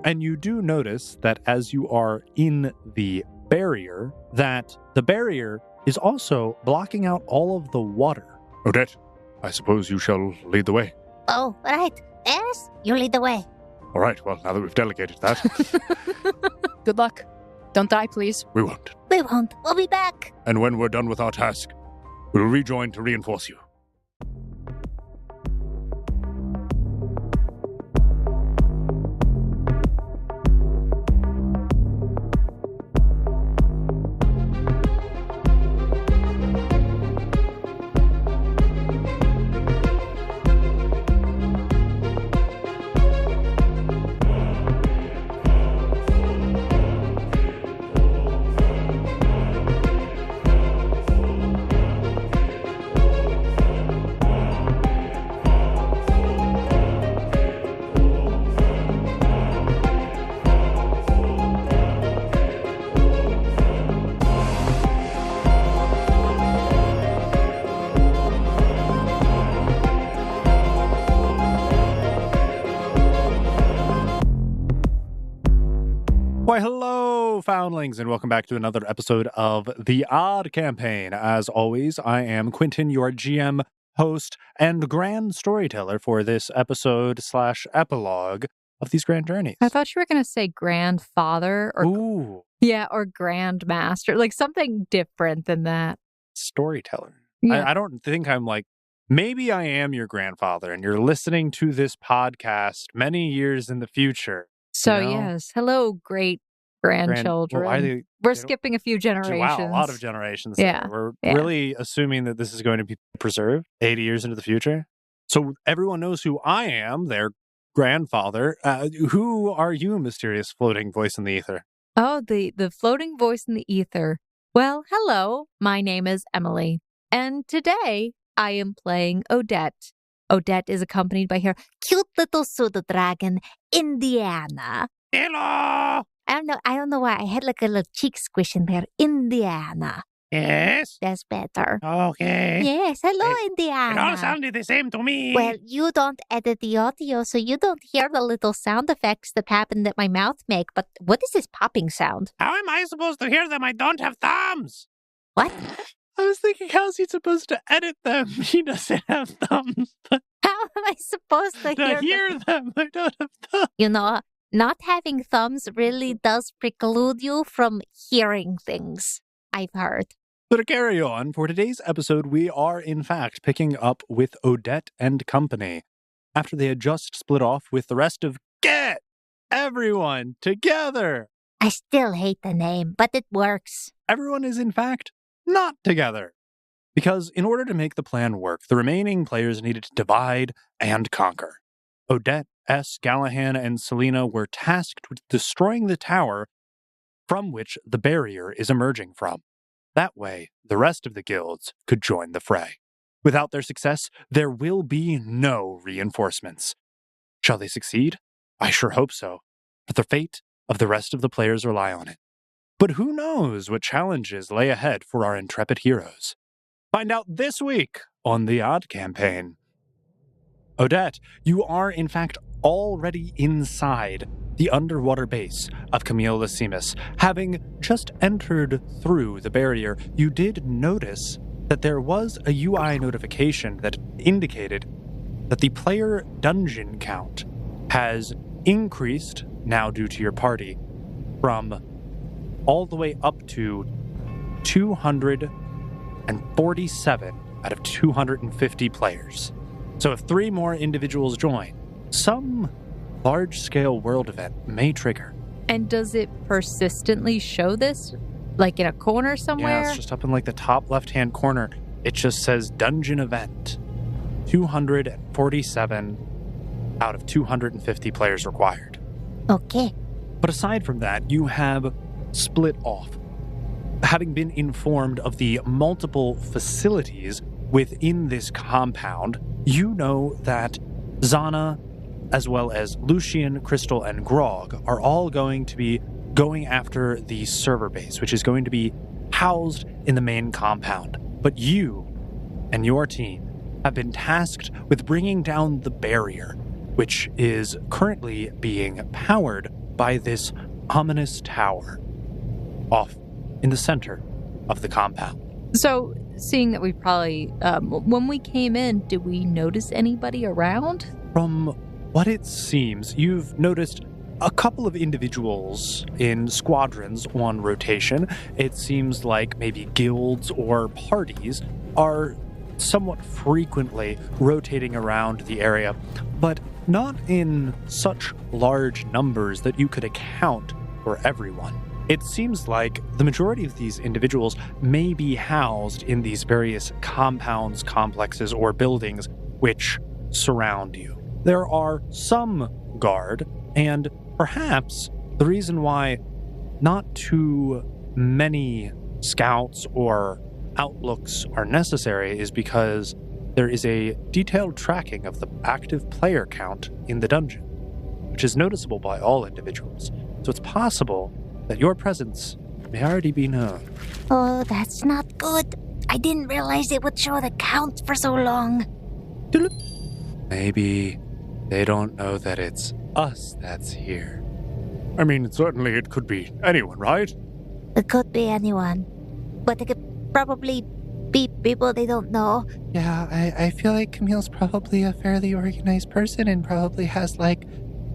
And you do notice that as you are in the barrier, that the barrier is also blocking out all of the water. Odette, I suppose you shall lead the way. Oh, right. Yes, you lead the way. All right, well, now that we've delegated that, Good luck. Don't die, please. we won't. We won't. We'll be back. And when we're done with our task, we'll rejoin to reinforce you. Why, hello, foundlings, and welcome back to another episode of The Odd Campaign. As always, I am Quentin, your GM, host, and grand storyteller for this episode/epilogue of these grand journeys. I thought you were going to say grandfather or Ooh, yeah, or grandmaster, like something different than that. storyteller. Yeah. I don't think I'm like, maybe I am your grandfather, and you're listening to this podcast many years in the future. So you know? yes, hello, great grandchildren. We're they skipping a few generations. Wow, a lot of generations. Yeah, there. We're yeah. really assuming that this is going to be preserved 80 years into the future. So everyone knows who I am, their grandfather. Who are you, mysterious floating voice in the ether? Oh, the floating voice in the ether. Well, hello, my name is Emily, and today I am playing Odette. Odette is accompanied by her cute little pseudo dragon, Indiana. Hello! I don't know why. I had like a little cheek squish in there. Indiana. Yes? That's better. Okay. Yes, hello, It all Indiana. sounded the same to me. Well, you don't edit the audio, so you don't hear the little sound effects that happen that my mouth make. But what is this popping sound? How am I supposed to hear them? I don't have thumbs. What? I was thinking, how's he supposed to edit them? He doesn't have thumbs. How am I supposed to To hear them, I don't have thumbs. You know, not having thumbs really does preclude you from hearing things, I've heard. So to carry on, for today's episode, we are in fact picking up with Odette and company after they had just split off with the rest of Get Everyone Together. I still hate the name, but it works. Everyone is in fact not together. Because in order to make the plan work, the remaining players needed to divide and conquer. Odette, S, Galahan, and Selena were tasked with destroying the tower from which the barrier is emerging from. That way, the rest of the guilds could join the fray. Without their success, there will be no reinforcements. Shall they succeed? I sure hope so, but the fate of the rest of the players rely on it. But who knows what challenges lay ahead for our intrepid heroes? Find out this week on The Odd Campaign. Odette, you are in fact already inside the underwater base of Camille Le S'cimise. Having just entered through the barrier, you did notice that there was a UI notification that indicated that the player dungeon count has increased, now due to your party, from all the way up to 247 out of 250 players. So if 3 more individuals join, some large-scale world event may trigger. And does it persistently show this? Like in a corner somewhere? Yeah, it's just up in like the top left-hand corner. It just says dungeon event. 247 out of 250 players required. Okay. But aside from that, you have split off. Having been informed of the multiple facilities within this compound, you know that Zana, as well as Lucian, Crystal, and Grog, are all going to be going after the server base, which is going to be housed in the main compound. But you and your team have been tasked with bringing down the barrier, which is currently being powered by this ominous tower off in the center of the compound. So, seeing that we probably, when we came in, did we notice anybody around? From what it seems, you've noticed a couple of individuals in squadrons on rotation. It seems like maybe guilds or parties are somewhat frequently rotating around the area, but not in such large numbers that you could account for everyone. It seems like the majority of these individuals may be housed in these various compounds, complexes, or buildings which surround you. There are some guard, and perhaps the reason why not too many scouts or outlooks are necessary is because there is a detailed tracking of the active player count in the dungeon, which is noticeable by all individuals. So it's possible that your presence may already be known. Oh, that's not good. I didn't realize it would show the count for so long. Maybe they don't know that it's us that's here. I mean, certainly it could be anyone, right? It could be anyone. But it could probably be people they don't know. Yeah, I feel like Camille's probably a fairly organized person and probably has, like,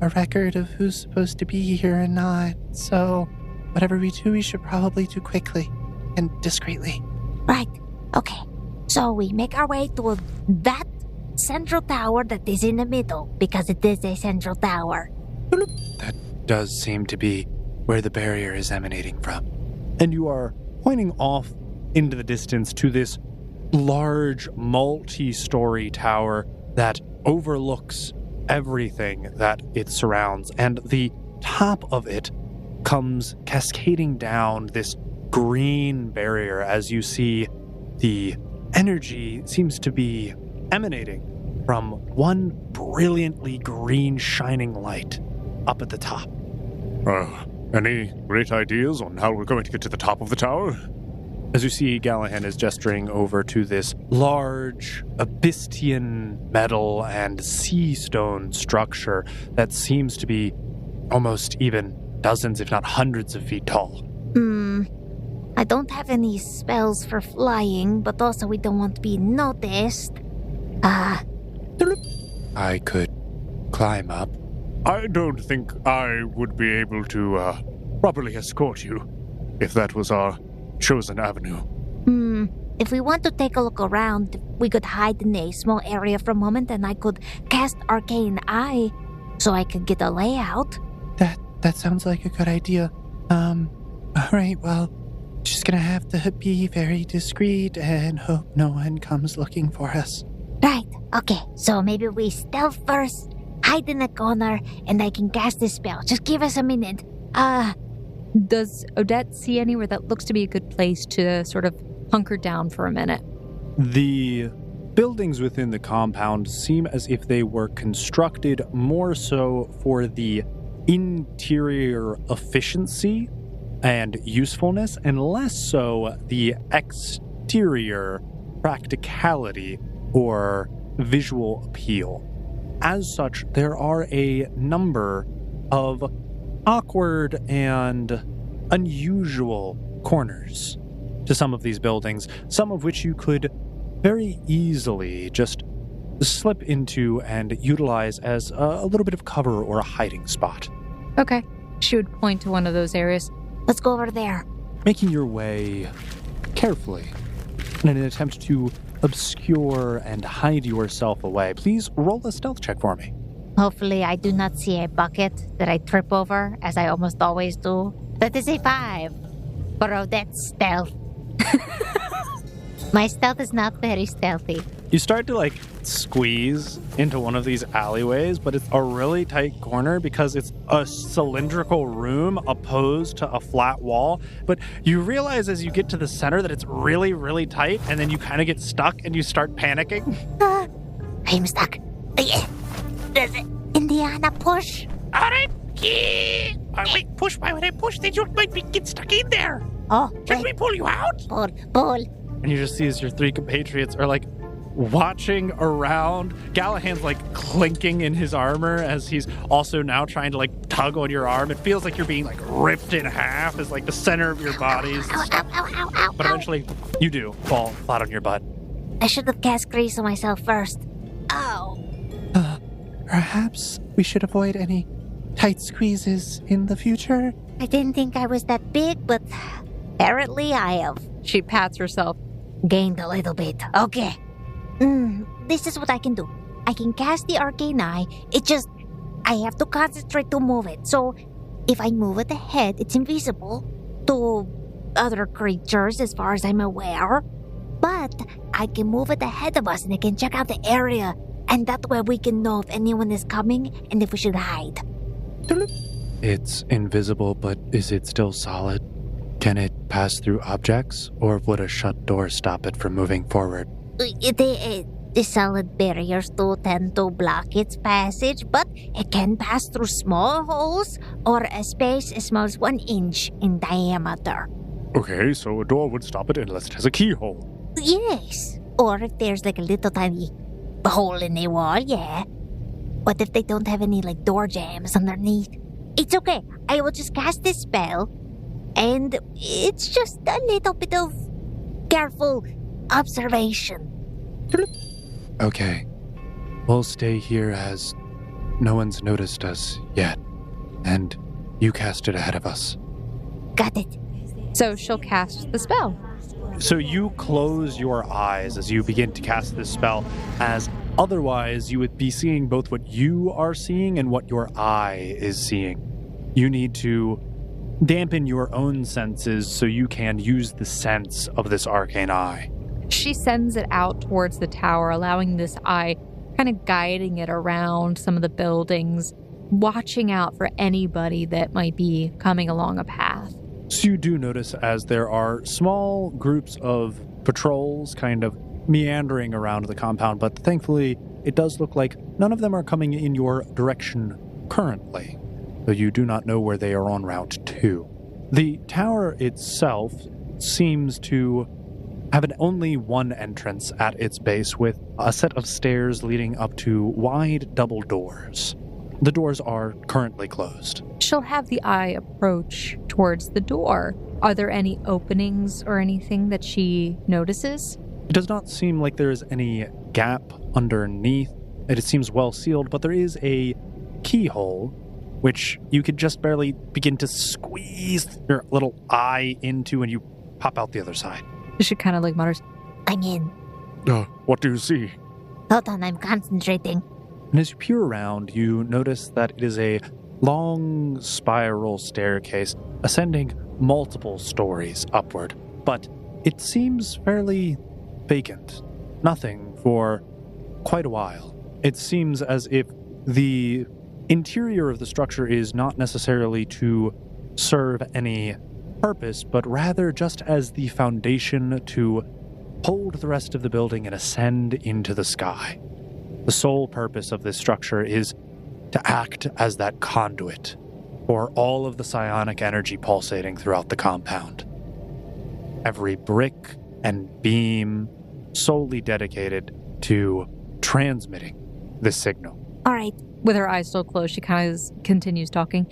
a record of who's supposed to be here and not. So, whatever we do, we should probably do quickly and discreetly. Right. Okay. So we make our way to that central tower that is in the middle, because it is a central tower. That does seem to be where the barrier is emanating from. And you are pointing off into the distance to this large multi-story tower that overlooks everything that it surrounds, and the top of it comes cascading down this green barrier as you see the energy seems to be emanating from one brilliantly green shining light up at the top. Any great ideas on how we're going to get to the top of the tower? As you see, Galahan is gesturing over to this large Abysstian metal and sea stone structure that seems to be almost even dozens, if not hundreds of feet tall. I don't have any spells for flying, but also we don't want to be noticed. I could climb up. I don't think I would be able to properly escort you if that was our chosen avenue. If we want to take a look around, we could hide in a small area for a moment, and I could cast Arcane Eye so I could get a layout. That sounds like a good idea. Alright, well, just gonna have to be very discreet and hope no one comes looking for us. Right, okay, so maybe we stealth first, hide in a corner, and I can cast this spell. Just give us a minute. Does Odette see anywhere that looks to be a good place to sort of hunker down for a minute? The buildings within the compound seem as if they were constructed more so for the interior efficiency and usefulness, and less so the exterior practicality or visual appeal. As such, there are a number of awkward and unusual corners to some of these buildings, some of which you could very easily just slip into and utilize as a little bit of cover or a hiding spot. Okay. She would point to one of those areas. Let's go over there. Making your way carefully in an attempt to obscure and hide yourself away, please roll a stealth check for me. Hopefully I do not see a bucket that I trip over, as I almost always do. That is a 5 for Odette's stealth. My stealth is not very stealthy. You start to squeeze into one of these alleyways, but it's a really tight corner because it's a cylindrical room opposed to a flat wall. But you realize as you get to the center that it's really, really tight, and then you kind of get stuck and you start panicking. I'm stuck. Does it? Indiana, push. All right. Wait, push. Why would I push? Then you might get stuck in there. Oh, Should we pull you out? Pull. And you just see as your three compatriots are watching around. Galahan's like clinking in his armor as he's also now trying to like tug on your arm. It feels like you're being like ripped in half as like the center of your body is but eventually you do fall flat on your butt. I should have cast grease on myself first. Ow. Perhaps we should avoid any tight squeezes in the future. I didn't think I was that big, but apparently I have. She pats herself. Gained a little bit. Okay. This is what I can do. I can cast the arcane eye. I have to concentrate to move it. So, if I move it ahead, it's invisible to other creatures as far as I'm aware. But I can move it ahead of us and it can check out the area. And that way we can know if anyone is coming and if we should hide. It's invisible, but is it still solid? Can it pass through objects, or would a shut door stop it from moving forward? The solid barriers do tend to block its passage, but it can pass through small holes or a space as small as 1 inch in diameter. Okay, so a door would stop it unless it has a keyhole. Yes. Or if there's like a little tiny hole in the wall, yeah. What if they don't have any like door jams underneath? It's okay. I will just cast this spell, and it's just a little bit of careful observation. Okay. We'll stay here as no one's noticed us yet, and you cast it ahead of us. Got it. So she'll cast the spell. So you close your eyes as you begin to cast this spell, as otherwise you would be seeing both what you are seeing and what your eye is seeing. You need to dampen your own senses so you can use the sense of this arcane eye. She sends it out towards the tower, allowing this eye, kind of guiding it around some of the buildings, watching out for anybody that might be coming along a path. So you do notice as there are small groups of patrols kind of meandering around the compound, but thankfully it does look like none of them are coming in your direction currently, though you do not know where they are en route to. The tower itself seems to have only one entrance at its base, with a set of stairs leading up to wide double doors. The doors are currently closed. She'll have the eye approach towards the door. Are there any openings or anything that she notices? It does not seem like there is any gap underneath. It seems well sealed, but there is a keyhole, which you could just barely begin to squeeze your little eye into, and you pop out the other side. She kind of like mutters, I'm in. What do you see? Hold on, I'm concentrating. And as you peer around, you notice that it is a long spiral staircase ascending multiple stories upward, but it seems fairly vacant. Nothing for quite a while. It seems as if the interior of the structure is not necessarily to serve any purpose, but rather just as the foundation to hold the rest of the building and ascend into the sky. The sole purpose of this structure is to act as that conduit for all of the psionic energy pulsating throughout the compound. Every brick and beam solely dedicated to transmitting this signal. All right. with her eyes still closed, she kind of continues talking.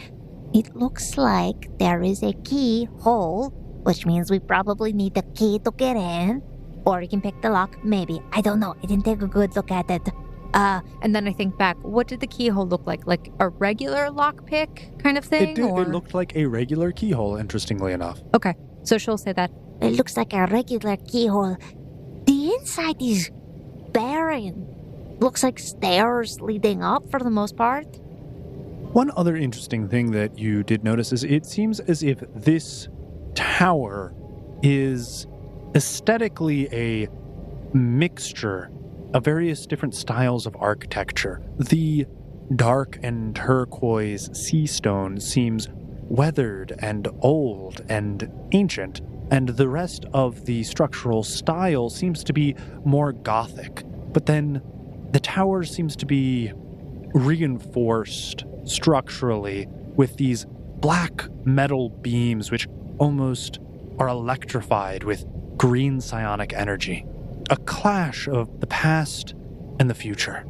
It looks like there is a keyhole, which means we probably need the key to get in. Or we can pick the lock, maybe. I don't know. I didn't take a good look at it. And then I think back, what did the keyhole look like? Like a regular lockpick kind of thing? It did. It looked like a regular keyhole, interestingly enough. Okay, so she'll say that. It looks like a regular keyhole. The inside is barren. Looks like stairs leading up for the most part. One other interesting thing that you did notice is it seems as if this tower is aesthetically a mixture of various different styles of architecture. The dark and turquoise sea stone seems weathered and old and ancient, and the rest of the structural style seems to be more Gothic. But then the tower seems to be reinforced structurally with these black metal beams which almost are electrified with green psionic energy. a clash of the past and the future.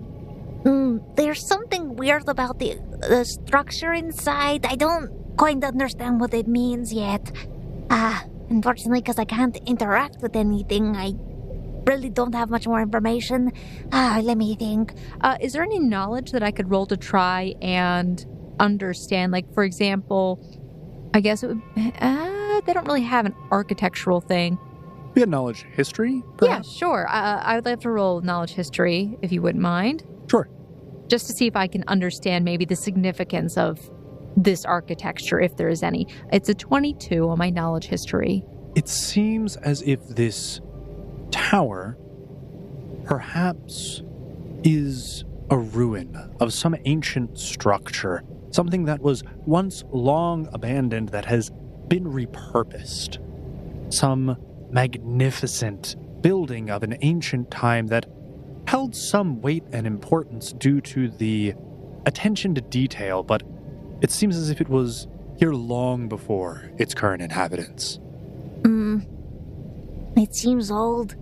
There's something weird about the structure inside. I don't quite understand what it means yet. Unfortunately, because I can't interact with anything, I really don't have much more information. Let me think. Is there any knowledge that I could roll to try and understand? Like, for example, I guess it would... they don't really have an architectural thing. We had knowledge history, perhaps? Yeah, sure. I would like to roll knowledge history, if you wouldn't mind. Sure. Just to see if I can understand maybe the significance of this architecture, if there is any. It's a 22 on my knowledge history. It seems as if this tower perhaps is a ruin of some ancient structure, something that was once long abandoned that has been repurposed. Some magnificent building of an ancient time that held some weight and importance due to the attention to detail, but it seems as if it was here long before its current inhabitants. It seems old.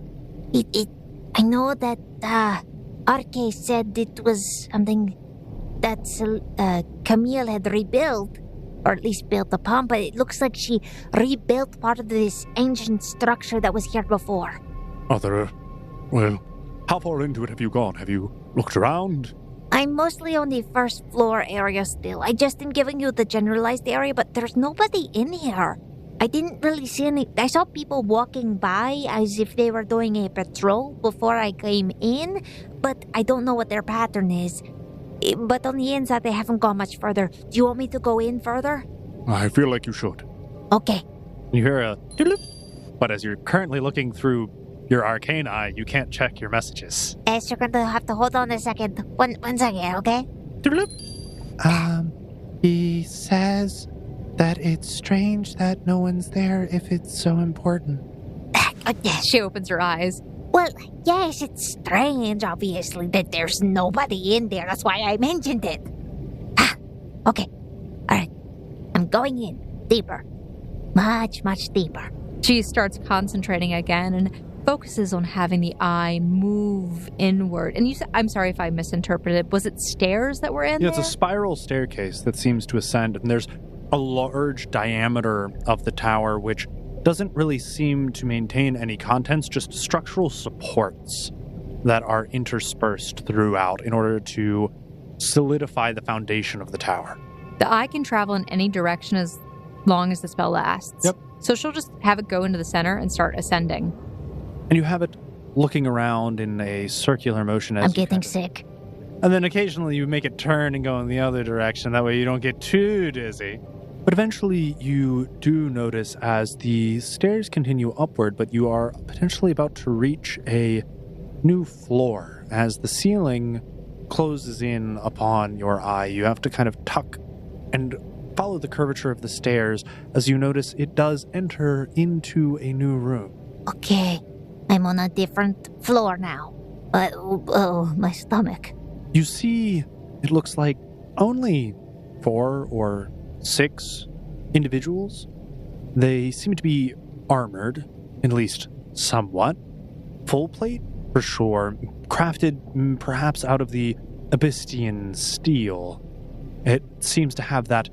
I know that Arke said it was something that Camille had rebuilt, or at least built upon, but it looks like she rebuilt part of this ancient structure that was here before. Well, how far into it have you gone? Have you looked around? I'm mostly on the first floor area still. I just am giving you the generalized area, but there's nobody in here. I didn't really see any. I saw people walking by as if they were doing a patrol before I came in, but I don't know what their pattern is. But on the inside, they haven't gone much further. Do you want me to go in further? I feel like you should. Okay. You hear a doodle, but as you're currently looking through your arcane eye, you can't check your messages. Yes, you're going to have to hold on a second. One second, okay? Doodle. He says that it's strange that no one's there if it's so important. She opens her eyes. Well, yes, it's strange, obviously, that there's nobody in there. That's why I mentioned it. Okay. All right. I'm going in. Deeper. Much, much deeper. She starts concentrating again and focuses on having the eye move inward. And you said, I'm sorry if I misinterpreted, was it stairs that were in there? It's a spiral staircase that seems to ascend, and there's a large diameter of the tower, which doesn't really seem to maintain any contents, just structural supports that are interspersed throughout in order to solidify the foundation of the tower. The eye can travel in any direction as long as the spell lasts. Yep. So she'll just have it go into the center and start ascending. And you have it looking around in a circular motion as I'm getting sick. And then occasionally you make it turn and go in the other direction. That way you don't get too dizzy. But eventually you do notice as the stairs continue upward, but you are potentially about to reach a new floor. As the ceiling closes in upon your eye, you have to kind of tuck and follow the curvature of the stairs as you notice it does enter into a new room. Okay. I'm on a different floor now. Oh, my stomach. You see, it looks like only 4 or 6 individuals. They seem to be armored, at least somewhat. Full plate, for sure. Crafted perhaps out of the Abysstian steel. It seems to have that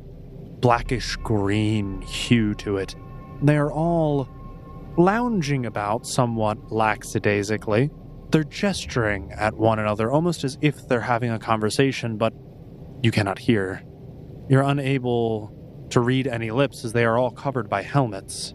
blackish green hue to it. They are all lounging about somewhat lackadaisically. They're gesturing at one another, almost as if they're having a conversation, but you cannot hear. You're unable to read any lips as they are all covered by helmets.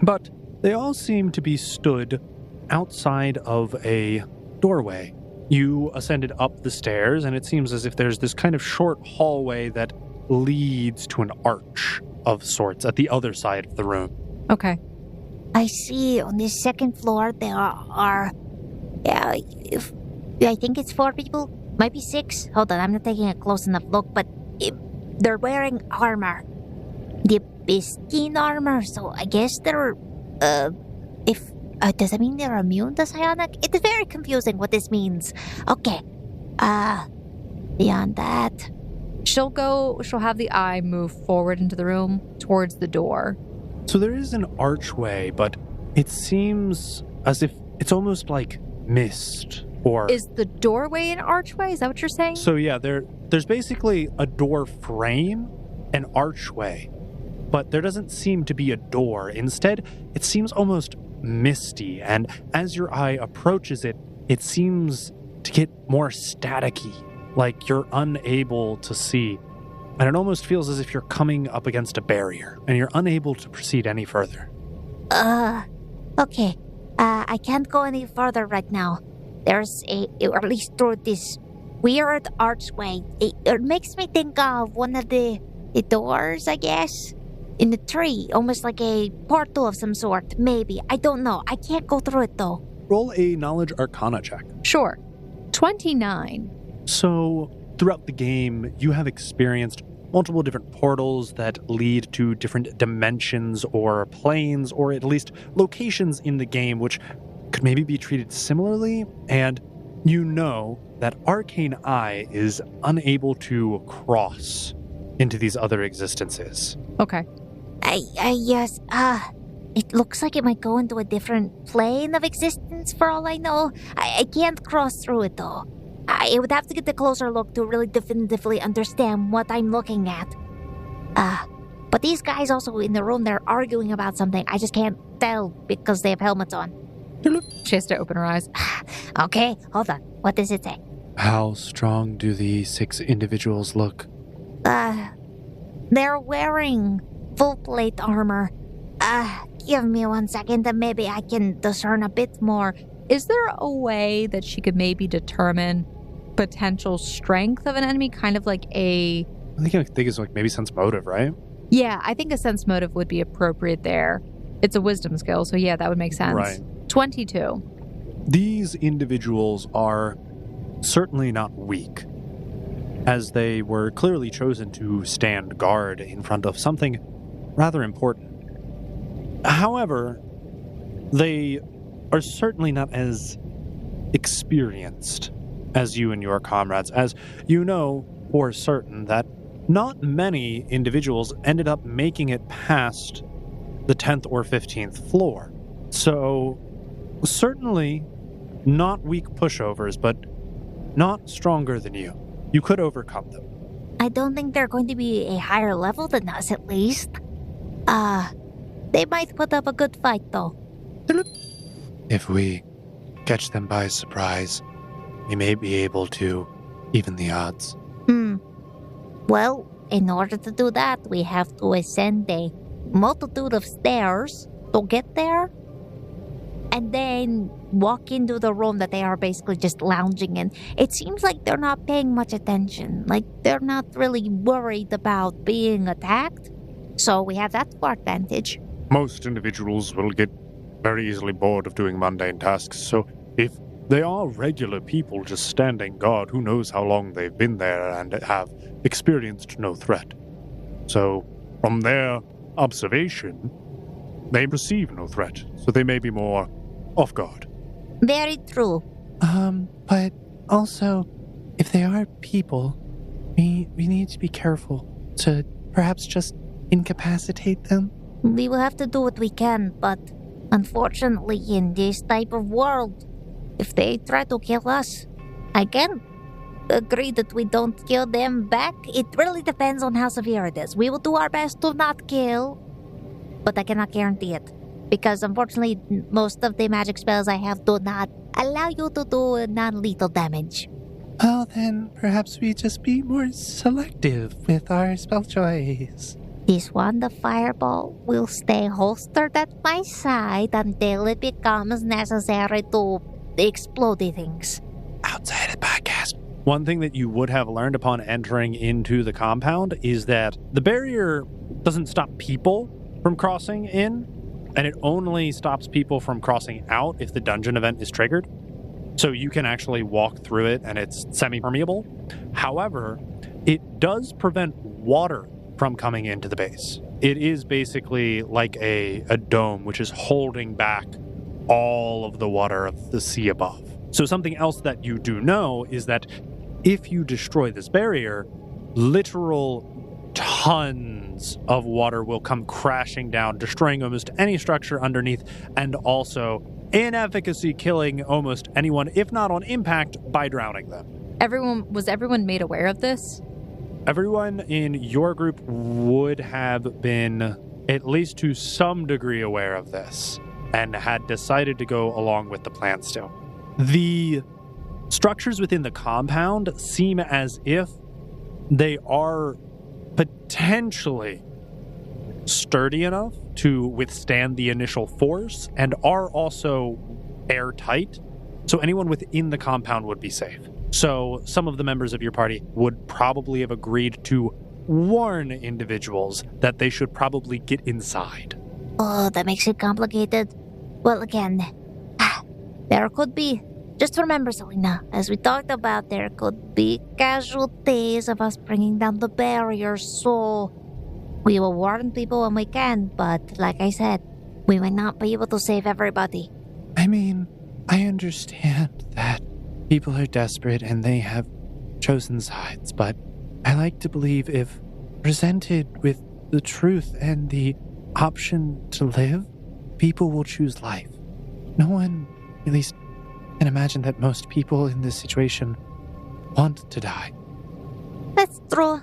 But they all seem to be stood outside of a doorway. You ascended up the stairs, and it seems as if there's this kind of short hallway that leads to an arch of sorts at the other side of the room. Okay. I see on this second floor there are I think it's 4 people, might be 6. Hold on, I'm not taking a close enough look, but they're wearing armor. The Abysstian armor, so I guess they're, does that mean they're immune to psionic? It is very confusing what this means. Okay, beyond that. She'll have the eye move forward into the room towards the door. So there is an archway, but it seems as if it's almost like mist or... Is the doorway an archway? Is that what you're saying? So yeah, there's basically a door frame, an archway, but there doesn't seem to be a door. Instead, it seems almost misty, and as your eye approaches it, it seems to get more staticky, like you're unable to see. And it almost feels as if you're coming up against a barrier, and you're unable to proceed any further. Okay. I can't go any further right now. There's or at least through this weird archway. It makes me think of one of the doors, I guess, in the tree. Almost like a portal of some sort, maybe. I don't know. I can't go through it, though. Roll a Knowledge Arcana check. Sure. 29. So, throughout the game, you have experienced multiple different portals that lead to different dimensions or planes, or at least locations in the game which could maybe be treated similarly, and you know that Arcane Eye is unable to cross into these other existences. Okay. Yes, it looks like it might go into a different plane of existence for all I know. I can't cross through it, though. I would have to get a closer look to really definitively understand what I'm looking at. But these guys also in the room, they're arguing about something. I just can't tell because they have helmets on. She has to open her eyes. Okay, hold on. What does it say? How strong do the 6 individuals look? They're wearing full plate armor. Give me 1 second and maybe I can discern a bit more. Is there a way that she could maybe determine potential strength of an enemy? Kind of like a... I think it's like maybe sense motive, right? Yeah, I think a sense motive would be appropriate there. It's a wisdom skill, so yeah, that would make sense. Right. 22. These individuals are certainly not weak, as they were clearly chosen to stand guard in front of something rather important. However, they are certainly not as experienced as you and your comrades, as you know for certain that not many individuals ended up making it past the 10th or 15th floor. So, certainly not weak pushovers, but not stronger than you. You could overcome them. I don't think they're going to be a higher level than us, at least. They might put up a good fight, though. If we catch them by surprise, we may be able to even the odds. Well, in order to do that, we have to ascend a multitude of stairs to get there, and then walk into the room that they are basically just lounging in. It seems like they're not paying much attention. Like, they're not really worried about being attacked. So we have that to our advantage. Most individuals will get very easily bored of doing mundane tasks, so if they are regular people just standing guard, who knows how long they've been there and have experienced no threat. So, from their observation, they perceive no threat, so they may be more off guard. Very true. But also, if they are people, we need to be careful to perhaps just incapacitate them. We will have to do what we can, but unfortunately in this type of world, if they try to kill us, I can't agree that we don't kill them back. It really depends on how severe it is. We will do our best to not kill, but I cannot guarantee it. Because unfortunately, most of the magic spells I have do not allow you to do non-lethal damage. Well, then perhaps we just be more selective with our spell choice. This one, the fireball, will stay holstered at my side until it becomes necessary to explode things. Outside of the podcast. One thing that you would have learned upon entering into the compound is that the barrier doesn't stop people from crossing in, and it only stops people from crossing out if the dungeon event is triggered. So you can actually walk through it and it's semi-permeable. However, it does prevent water from coming into the base. It is basically like a dome which is holding back all of the water of the sea above. So something else that you do know is that if you destroy this barrier, literal tons of water will come crashing down, destroying almost any structure underneath, and also inefficacy killing almost anyone, if not on impact, by drowning them. Was everyone made aware of this? Everyone in your group would have been, at least to some degree, aware of this and had decided to go along with the plan still. The structures within the compound seem as if they are potentially sturdy enough to withstand the initial force and are also airtight, so anyone within the compound would be safe. So some of the members of your party would probably have agreed to warn individuals that they should probably get inside. Oh, that makes it complicated. Well, again, there could be... Just remember, Selena, as we talked about, there could be casualties of us bringing down the barrier, so we will warn people when we can, but like I said, we might not be able to save everybody. I mean, I understand that people are desperate and they have chosen sides, but I like to believe if presented with the truth and the option to live, people will choose life. No one, at least, can imagine that most people in this situation want to die. That's true.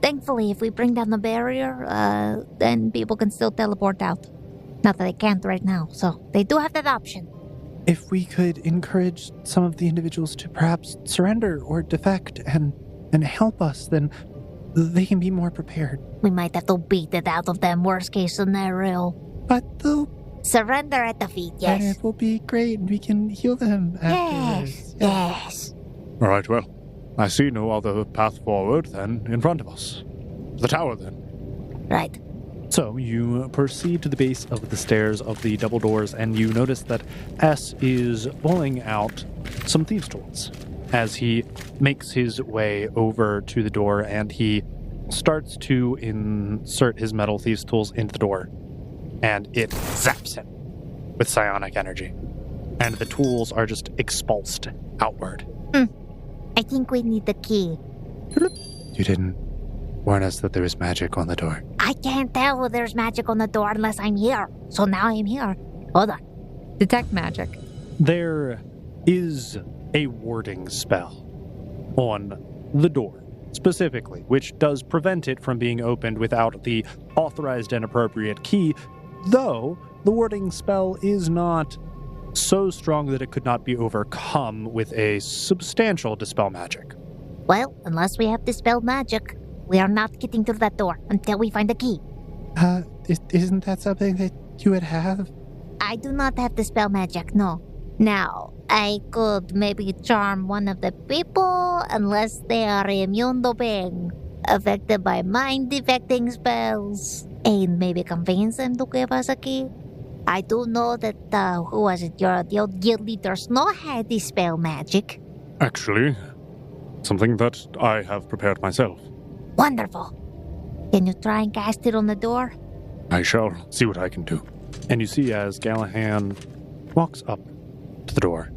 Thankfully, if we bring down the barrier, then people can still teleport out. Not that they can't right now, so they do have that option. If we could encourage some of the individuals to perhaps surrender or defect and help us, then they can be more prepared. We might have to beat it out of them, worst case scenario. But they'll... Surrender at the feet, yes. And it will be great, and we can heal them afterwards. Yes. All right, well, I see no other path forward than in front of us. The tower, then. Right. So you proceed to the base of the stairs of the double doors, and you notice that S is pulling out some thieves' tools as he makes his way over to the door, and he starts to insert his metal thieves' tools into the door, and it zaps him with psionic energy, and the tools are just expulsed outward. I think we need the key. You didn't warn us that there was magic on the door. I can't tell there's magic on the door unless I'm here. So now I'm here. Hold on. Detect magic. There is a warding spell on the door, specifically, which does prevent it from being opened without the authorized and appropriate key, though the warding spell is not so strong that it could not be overcome with a substantial dispel magic. Well, unless we have dispelled magic, we are not getting through that door until we find the key. Isn't that something that you would have? I do not have dispel magic, no. Now, I could maybe charm one of the people unless they are immune to being affected by mind-affecting spells, and maybe convince them to give us a key. I do know that, who was it? The old guild leader Snow had dispel magic. Actually, something that I have prepared myself. Wonderful. Can you try and cast it on the door? I shall see what I can do. And you see as Galahan walks up to the door,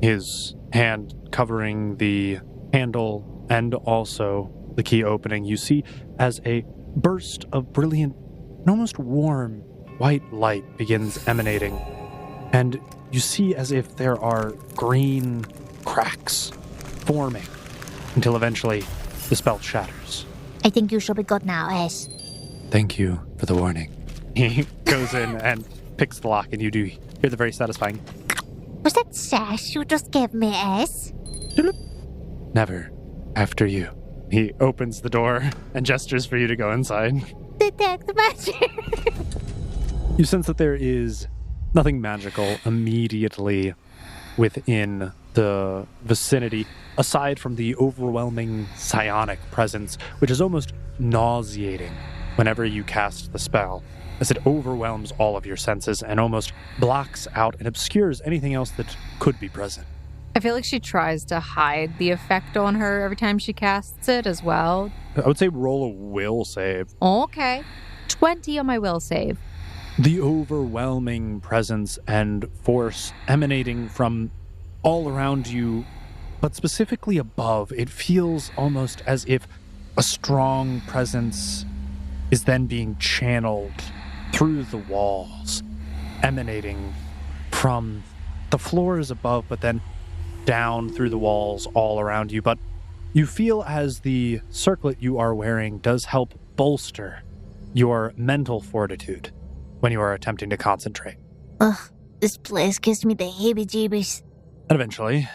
his hand covering the handle and also the key opening, you see as a burst of brilliant and almost warm white light begins emanating, and you see as if there are green cracks forming until eventually the spell shatters. I think you should be good now, S. Thank you for the warning. He goes in and picks the lock, and you do hear the very satisfying Was that sash you just gave me, S? Never after you. He opens the door and gestures for you to go inside. Detect magic. You sense that there is nothing magical immediately within the vicinity, aside from the overwhelming psionic presence, which is almost nauseating whenever you cast the spell, as it overwhelms all of your senses and almost blocks out and obscures anything else that could be present. I feel like she tries to hide the effect on her every time she casts it as well. I would say roll a will save. Okay. 20 on my will save. The overwhelming presence and force emanating from all around you, but specifically above, it feels almost as if a strong presence is then being channeled through the walls, emanating from the floors above, but then down through the walls all around you. But you feel as the circlet you are wearing does help bolster your mental fortitude when you are attempting to concentrate. Ugh, this place gives me the heebie-jeebies. And eventually,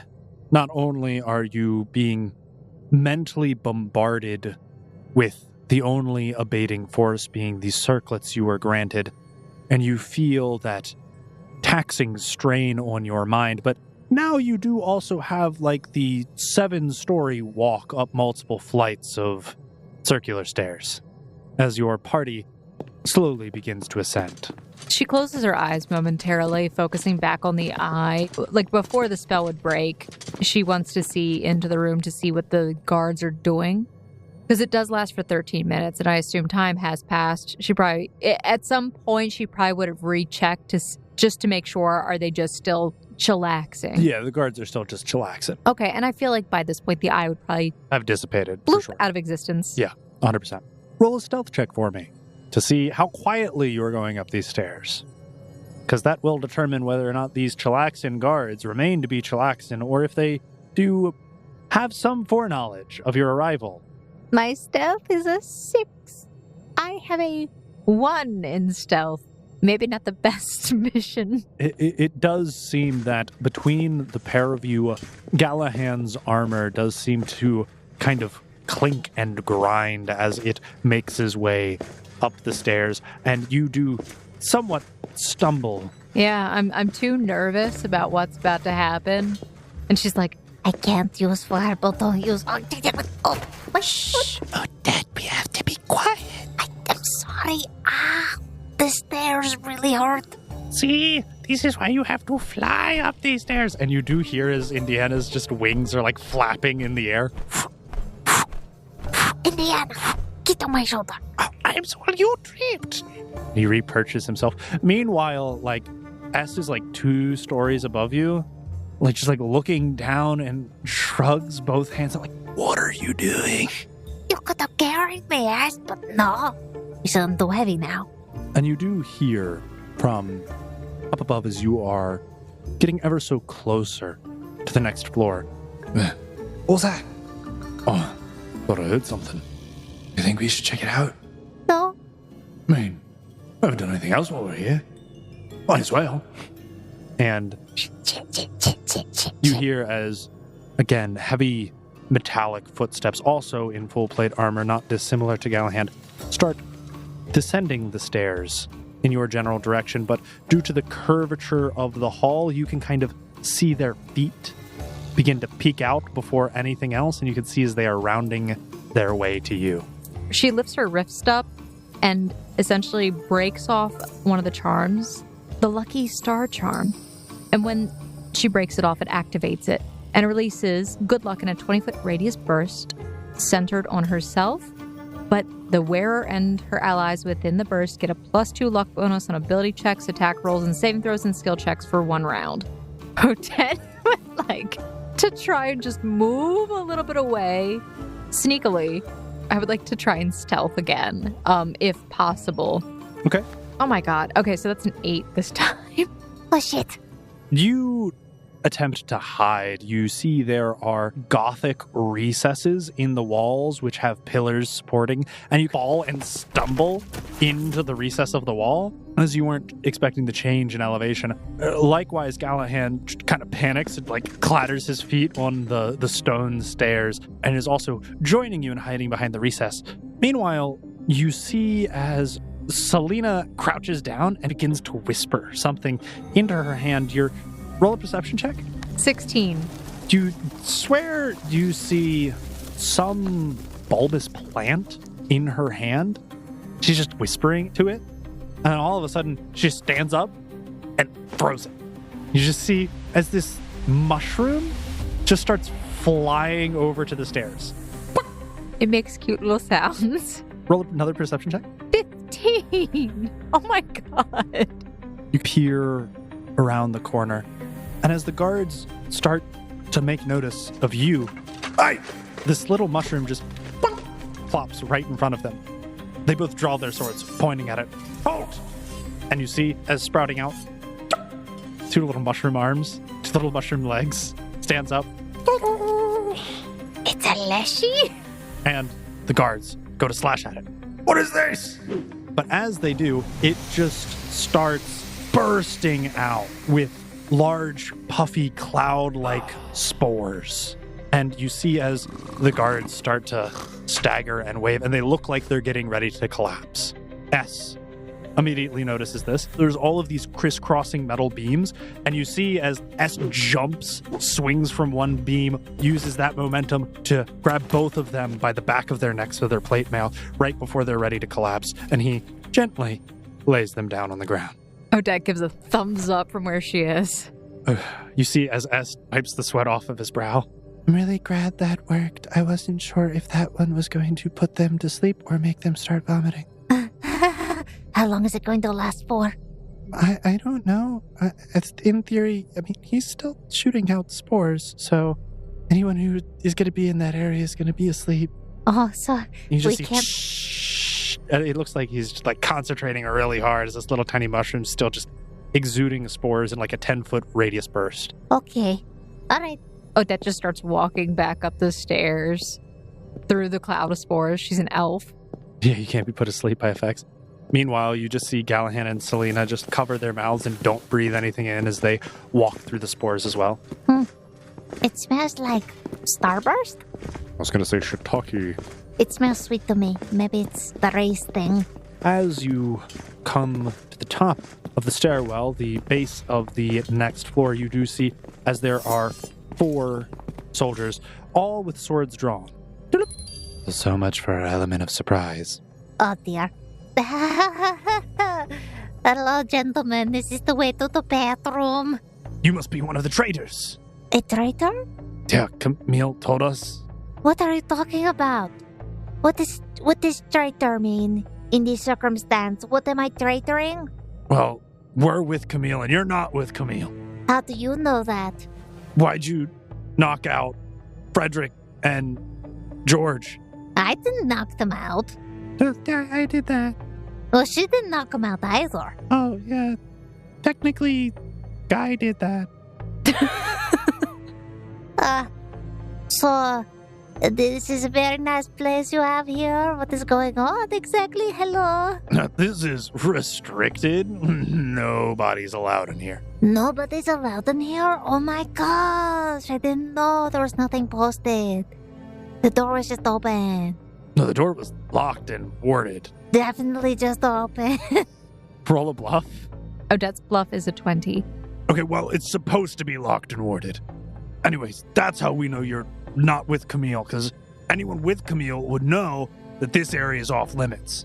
not only are you being mentally bombarded with the only abating force being the circlets you were granted, and you feel that taxing strain on your mind, but now you do also have like the 7-story walk up multiple flights of circular stairs as your party slowly begins to ascend. She closes her eyes momentarily, focusing back on the eye. Like before the spell would break, she wants to see into the room to see what the guards are doing. Because it does last for 13 minutes, and I assume time has passed. She probably, at some point, she probably would have rechecked just to make sure, are they just still chillaxing? Yeah, the guards are still just chillaxing. Okay, and I feel like by this point, the eye would probably Have dissipated, bloop for sure. out of existence. Yeah, 100%. Roll a stealth check for me to see how quietly you are going up these stairs. Because that will determine whether or not these chillaxin guards remain to be chillaxin, or if they do have some foreknowledge of your arrival. My stealth is a 6. I have a 1 in stealth. Maybe not the best mission. It does seem that between the pair of you, Galahan's armor does seem to kind of clink and grind as it makes his way up the stairs, and you do somewhat stumble. Yeah, I'm too nervous about what's about to happen. And she's like, I can't use fire, but don't use... Oh, shh. Odette, we have to be quiet. I'm sorry. The stairs really hurt. See, this is why you have to fly up these stairs. And you do hear as Indiana's just wings are like flapping in the air. Indiana, get on my shoulder. Oh, I'm sorry you tripped. He repurchased himself. Meanwhile, like, S is like 2 stories above you, like just like looking down and shrugs both hands. I'm like, what are you doing? You could have carried me, ass, but no. It's too heavy now. And you do hear from up above as you are getting ever so closer to the next floor. What was that? Oh, thought I heard something. You think we should check it out? No. I mean, I haven't done anything else while we're here. Might as well. And you hear as, again, heavy metallic footsteps, also in full plate armor, not dissimilar to Galahan, start descending the stairs in your general direction, but due to the curvature of the hall, you can kind of see their feet begin to peek out before anything else, and you can see as they are rounding their way to you. she lifts her wrist up and essentially breaks off one of the charms, the Lucky Star charm. And when she breaks it off, it activates it and releases good luck in a 20-foot radius burst centered on herself. But the wearer and her allies within the burst get a +2 luck bonus on ability checks, attack rolls, and saving throws and skill checks for 1 round. Odette would like to try and just move a little bit away sneakily. I would like to try and stealth again, if possible. Okay. Oh my god. Okay, so that's an 8 this time. Oh shit. You attempt to hide. You see there are gothic recesses in the walls which have pillars supporting, and you fall and stumble into the recess of the wall as you weren't expecting the change in elevation. Likewise, Galahan kind of panics and like clatters his feet on the stone stairs and is also joining you in hiding behind the recess. Meanwhile, you see as Selena crouches down and begins to whisper something into her hand. Roll a perception check. 16. Do you swear you see some bulbous plant in her hand? She's just whispering to it, and all of a sudden she stands up and throws it. You just see as this mushroom just starts flying over to the stairs. It makes cute little sounds. Roll another perception check. 15. Oh my god. You peer around the corner, and as the guards start to make notice of you, this little mushroom just plops right in front of them. They both draw their swords, pointing at it. Halt! And you see, as sprouting out, two little mushroom arms, two little mushroom legs, stands up, It's a leshy? and the guards go to slash at it. What is this? But as they do, it just starts bursting out with large, puffy, cloud-like spores. And you see as the guards start to stagger and wave, and they look like they're getting ready to collapse. S immediately notices this. There's all of these crisscrossing metal beams, and you see as S jumps, swings from one beam, uses that momentum to grab both of them by the back of their necks with their plate mail right before they're ready to collapse, and he gently lays them down on the ground. Odette gives a thumbs up from where she is. You see as S wipes the sweat off of his brow. I'm really glad that worked. I wasn't sure if that one was going to put them to sleep or make them start vomiting. How long is it going to last for? I don't know. In theory, I mean, he's still shooting out spores, so anyone who is going to be in that area is going to be asleep. Oh, so You just we see can't... shh, and it looks like he's just like concentrating really hard as this little tiny mushroom still just exuding spores in like a 10-foot radius burst. Okay. All right. Odette just starts walking back up the stairs through the cloud of spores. She's an elf. Yeah, you can't be put to sleep by effects. Meanwhile, you just see Galahan and Selena just cover their mouths and don't breathe anything in as they walk through the spores as well. It smells like Starburst? I was going to say shiitake. It smells sweet to me. Maybe it's the race thing. As you come to the top of the stairwell, the base of the next floor, you do see as there are 4 soldiers, all with swords drawn. So much for our element of surprise. Oh, dear. Hello, gentlemen. This is the way to the bathroom. You must be one of the traitors. A traitor? Yeah, Camille told us. What are you talking about? What does traitor mean in this circumstance? What am I traitoring? Well, we're with Camille and you're not with Camille. How do you know that? Why'd you knock out Frederick and George? I didn't knock them out. I did that. Well, she didn't knock them out either. Oh, yeah. Technically, Guy did that. So, this is a very nice place you have here. What is going on exactly? Hello? This is restricted. Nobody's allowed in here. Nobody's allowed in here? Oh my gosh, I didn't know there was nothing posted. The door was just open. No, the door was locked and warded. Definitely just open. Roll a bluff. Odette's bluff is a 20. Okay, well, it's supposed to be locked and warded. Anyways, that's how we know you're not with Camille, because anyone with Camille would know that this area is off limits.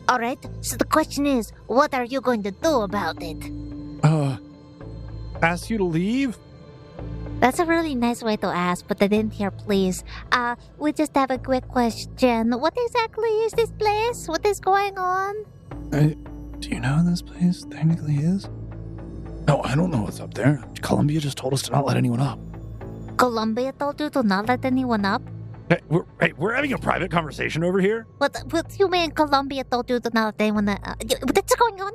All right, so the question is, what are you going to do about it? Ask you to leave? That's a really nice way to ask, but I didn't hear please. We just have a quick question. What exactly is this place? What is going on? Do you know this place technically is? No, I don't know what's up there. Columbia just told us to not let anyone up. Columbia told you to not let anyone up? Hey, we're having a private conversation over here. What do you mean Columbia told you to not let anyone up? What's going on?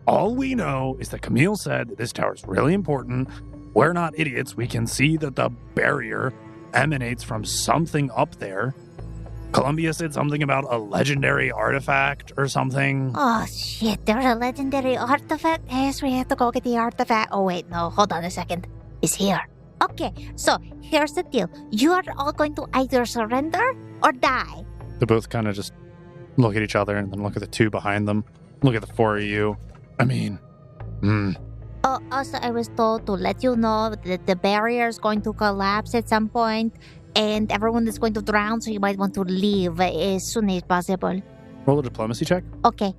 All we know is that Camille said that this tower is really important. We're not idiots. We can see that the barrier emanates from something up there. Columbia said something about a legendary artifact or something. Oh, shit, there's a legendary artifact? Yes, we have to go get the artifact. Oh, wait, no, hold on a second. It's here. Okay, so here's the deal. You are all going to either surrender or die. They both kind of just look at each other and then look at the 2 behind them. Look at the 4 of you. I mean, Oh, also, I was told to let you know that the barrier is going to collapse at some point, and everyone is going to drown, so you might want to leave as soon as possible. Roll a diplomacy check. Okay.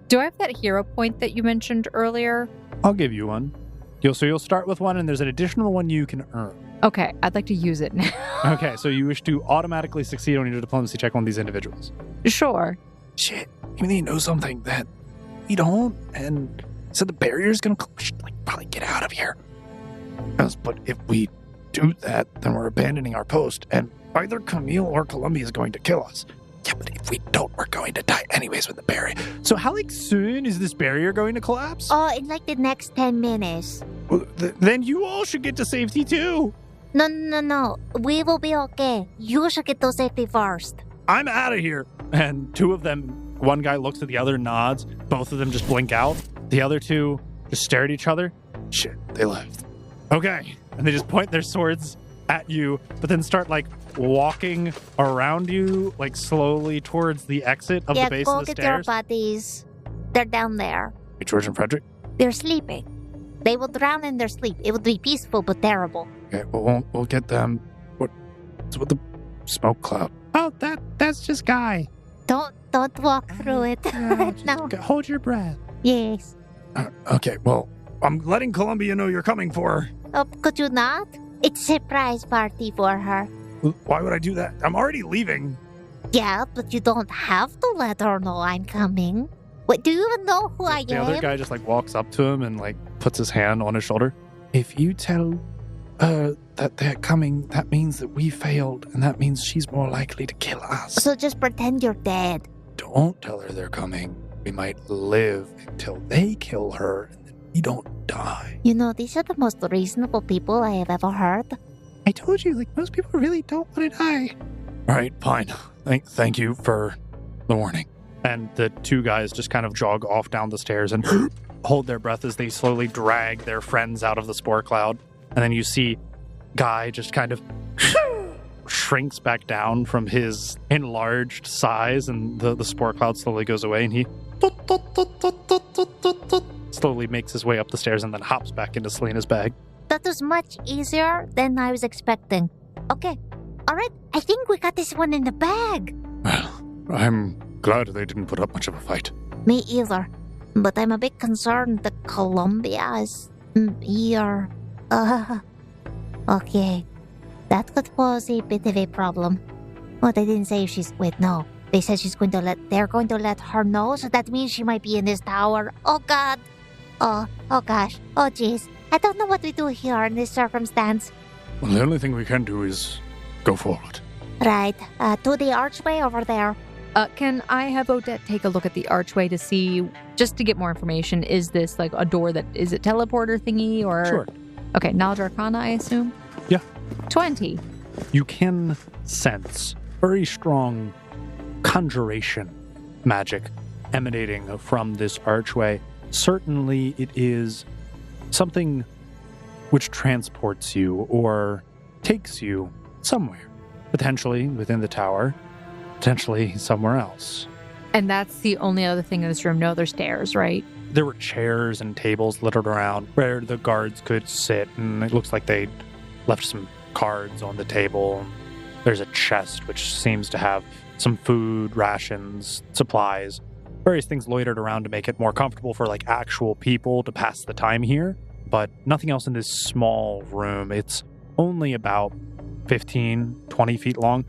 Do I have that hero point that you mentioned earlier? I'll give you one. You'll start with one, and there's an additional one you can earn. Okay, I'd like to use it now. Okay, so you wish to automatically succeed on your diplomacy check on these individuals. Sure. Shit, maybe they know something that we don't, and so the barrier's gonna probably get out of here. Yes, but if we do that, then we're abandoning our post, and either Camille or Columbia is going to kill us. Yeah, but if we don't, we're going to die anyways with the barrier. So how soon is this barrier going to collapse? Oh, in the next 10 minutes. Well, then you all should get to safety too. No. We will be okay. You should get to safety first. I'm out of here. And two of them, one guy looks at the other, nods. Both of them just blink out. The other two just stare at each other. Shit, they left. Okay. And they just point their swords at you, but then start walking around you, slowly towards the exit of the base of the go get stairs. your buddies. They're down there. Hey, George and Frederick? They're sleeping. They will drown in their sleep. It would be peaceful but terrible. Okay, we'll get them. What's with the smoke cloud? Oh, that's just Guy. Don't walk through it. No. Hold your breath. Yes. Okay, well, I'm letting Columbia know you're coming for her. Oh, could you not? It's a surprise party for her. Why would I do that? I'm already leaving. Yeah, but you don't have to let her know I'm coming. Wait, do you even know who I The am? other guy just walks up to him and puts his hand on his shoulder. If you tell her that they're coming, that means that we failed, and that means she's more likely to kill us. So just pretend you're dead. Don't tell her they're coming. We might live until they kill her, and then we don't die. You know, these are the most reasonable people I have ever heard. I told you, most people really don't want to die. All right, fine. Thank you for the warning. And the two guys just kind of jog off down the stairs and hold their breath as they slowly drag their friends out of the spore cloud. And then you see Guy just kind of shrinks back down from his enlarged size, and the spore cloud slowly goes away, and he slowly makes his way up the stairs and then hops back into Selena's bag. That was much easier than I was expecting. Okay. All right. I think we got this one in the bag. Well, I'm glad they didn't put up much of a fight. Me either. But I'm a bit concerned that Columbia is here. Okay. That could pose a bit of a problem. Well, they didn't say if she's... Wait, no. They said they're going to let her know, so that means she might be in this tower. Oh, God. Oh gosh. Oh, jeez. I don't know what we do here in this circumstance. Well, the only thing we can do is go forward. Right. To the archway over there. Can I have Odette take a look at the archway to see, just to get more information, is this a door is it teleporter thingy or? Sure. Okay, Knowledge Arcana, I assume? Yeah. 20. You can sense very strong conjuration magic emanating from this archway. Certainly it is something which transports you or takes you somewhere, potentially within the tower, potentially somewhere else. And that's the only other thing in this room. No other stairs, right? There were chairs and tables littered around where the guards could sit, and it looks like they left some cards on the table. There's a chest which seems to have some food, rations, supplies, various things loitered around to make it more comfortable for actual people to pass the time here, but nothing else in this small room. It's only about 15, 20 feet long.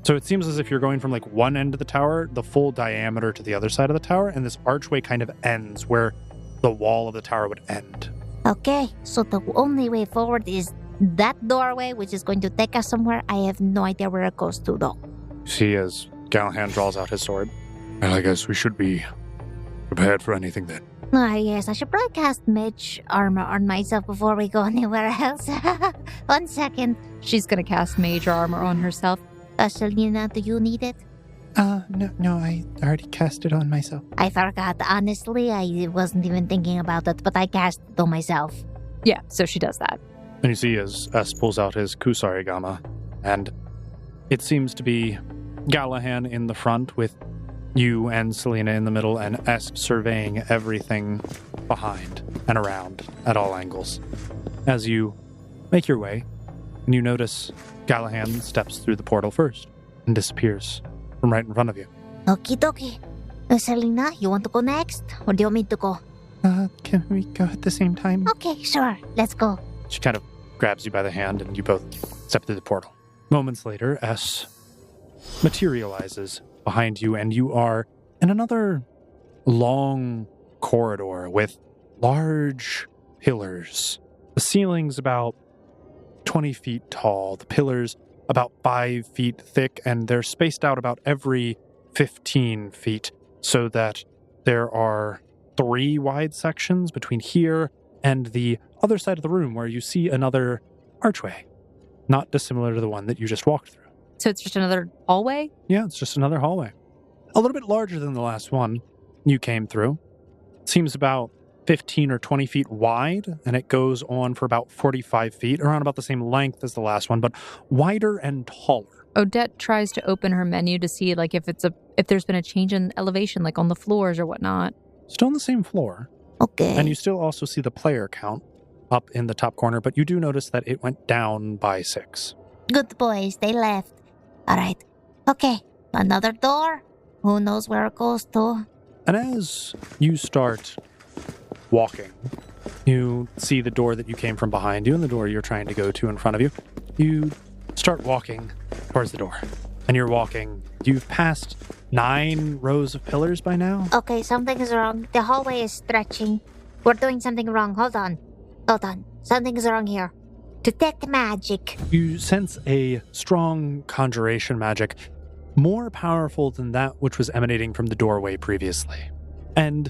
So it seems as if you're going from one end of the tower, the full diameter to the other side of the tower, and this archway kind of ends where the wall of the tower would end. Okay, so the only way forward is that doorway, which is going to take us somewhere. I have no idea where it goes to, though. See, as Galahan draws out his sword. Well, I guess we should be prepared for anything then. Yes, I should probably cast mage armor on myself before we go anywhere else. 1 second. She's going to cast mage armor on herself. Selena, do you need it? No, I already cast it on myself. I forgot. Honestly, I wasn't even thinking about it, but I cast it on myself. Yeah, so she does that. And you see as S pulls out his Kusarigama, and it seems to be Galahan in the front with you and Selena in the middle, and S surveying everything behind and around at all angles. As you make your way, and you notice Galahan steps through the portal first and disappears from right in front of you. Okie dokie. Selena, you want to go next? Or do you want me to go? Can we go at the same time? Okay, sure. Let's go. She kind of grabs you by the hand, and you both step through the portal. Moments later, S materializes behind you, and you are in another long corridor with large pillars. The ceiling's about 20 feet tall, the pillars about 5 feet thick, and they're spaced out about every 15 feet, so that there are 3 wide sections between here and the other side of the room where you see another archway, not dissimilar to the one that you just walked through. So it's just another hallway? Yeah, it's just another hallway. A little bit larger than the last one you came through. Seems about 15 or 20 feet wide, and it goes on for about 45 feet, around about the same length as the last one, but wider and taller. Odette tries to open her menu to see like if there's been a change in elevation, like on the floors or whatnot. Still on the same floor. Okay. And you still also see the player count up in the top corner, but you do notice that it went down by 6. Good boys, they left. All right. Okay, another door. Who knows where it goes to? And as you start walking, you see the door that you came from behind you and the door you're trying to go to in front of you. You start walking towards the door. And you're walking. You've passed 9 rows of pillars by now. Okay, something is wrong. The hallway is stretching. We're doing something wrong. Hold on. Something is wrong here. Detect magic. You sense a strong conjuration magic, more powerful than that which was emanating from the doorway previously. And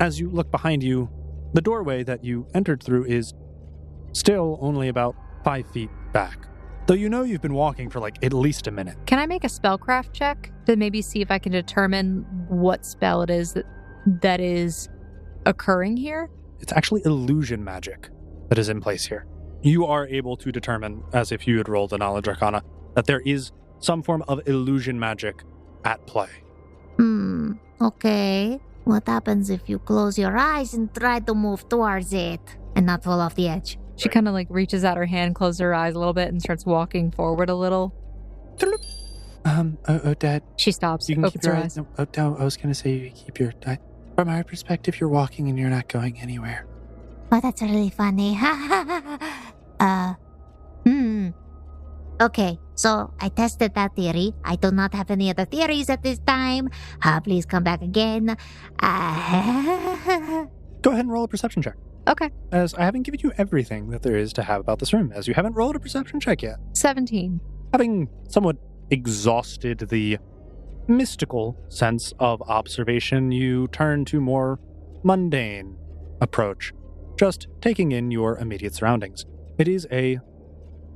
as you look behind you, the doorway that you entered through is still only about 5 feet back. Though you know you've been walking for like at least a minute. Can I make a spellcraft check to maybe see if I can determine what spell it is that is occurring here? It's actually illusion magic that is in place here. You are able to determine, as if you had rolled a knowledge arcana, that there is some form of illusion magic at play. Okay. What happens if you close your eyes and try to move towards it and not fall off the edge? She kind of like reaches out her hand, closes her eyes a little bit, and starts walking forward a little. Odette. She stops, You can opens keep your her eyes. eyes. No, I was going to say you can keep your eye. From our perspective, you're walking and you're not going anywhere. Oh, that's really funny. Okay, so I tested that theory. I do not have any other theories at this time. Please come back again. Go ahead and roll a perception check. Okay. As I haven't given you everything that there is to have about this room, as you haven't rolled a perception check yet. 17. Having somewhat exhausted the mystical sense of observation, you turn to more mundane approach, just taking in your immediate surroundings. It is a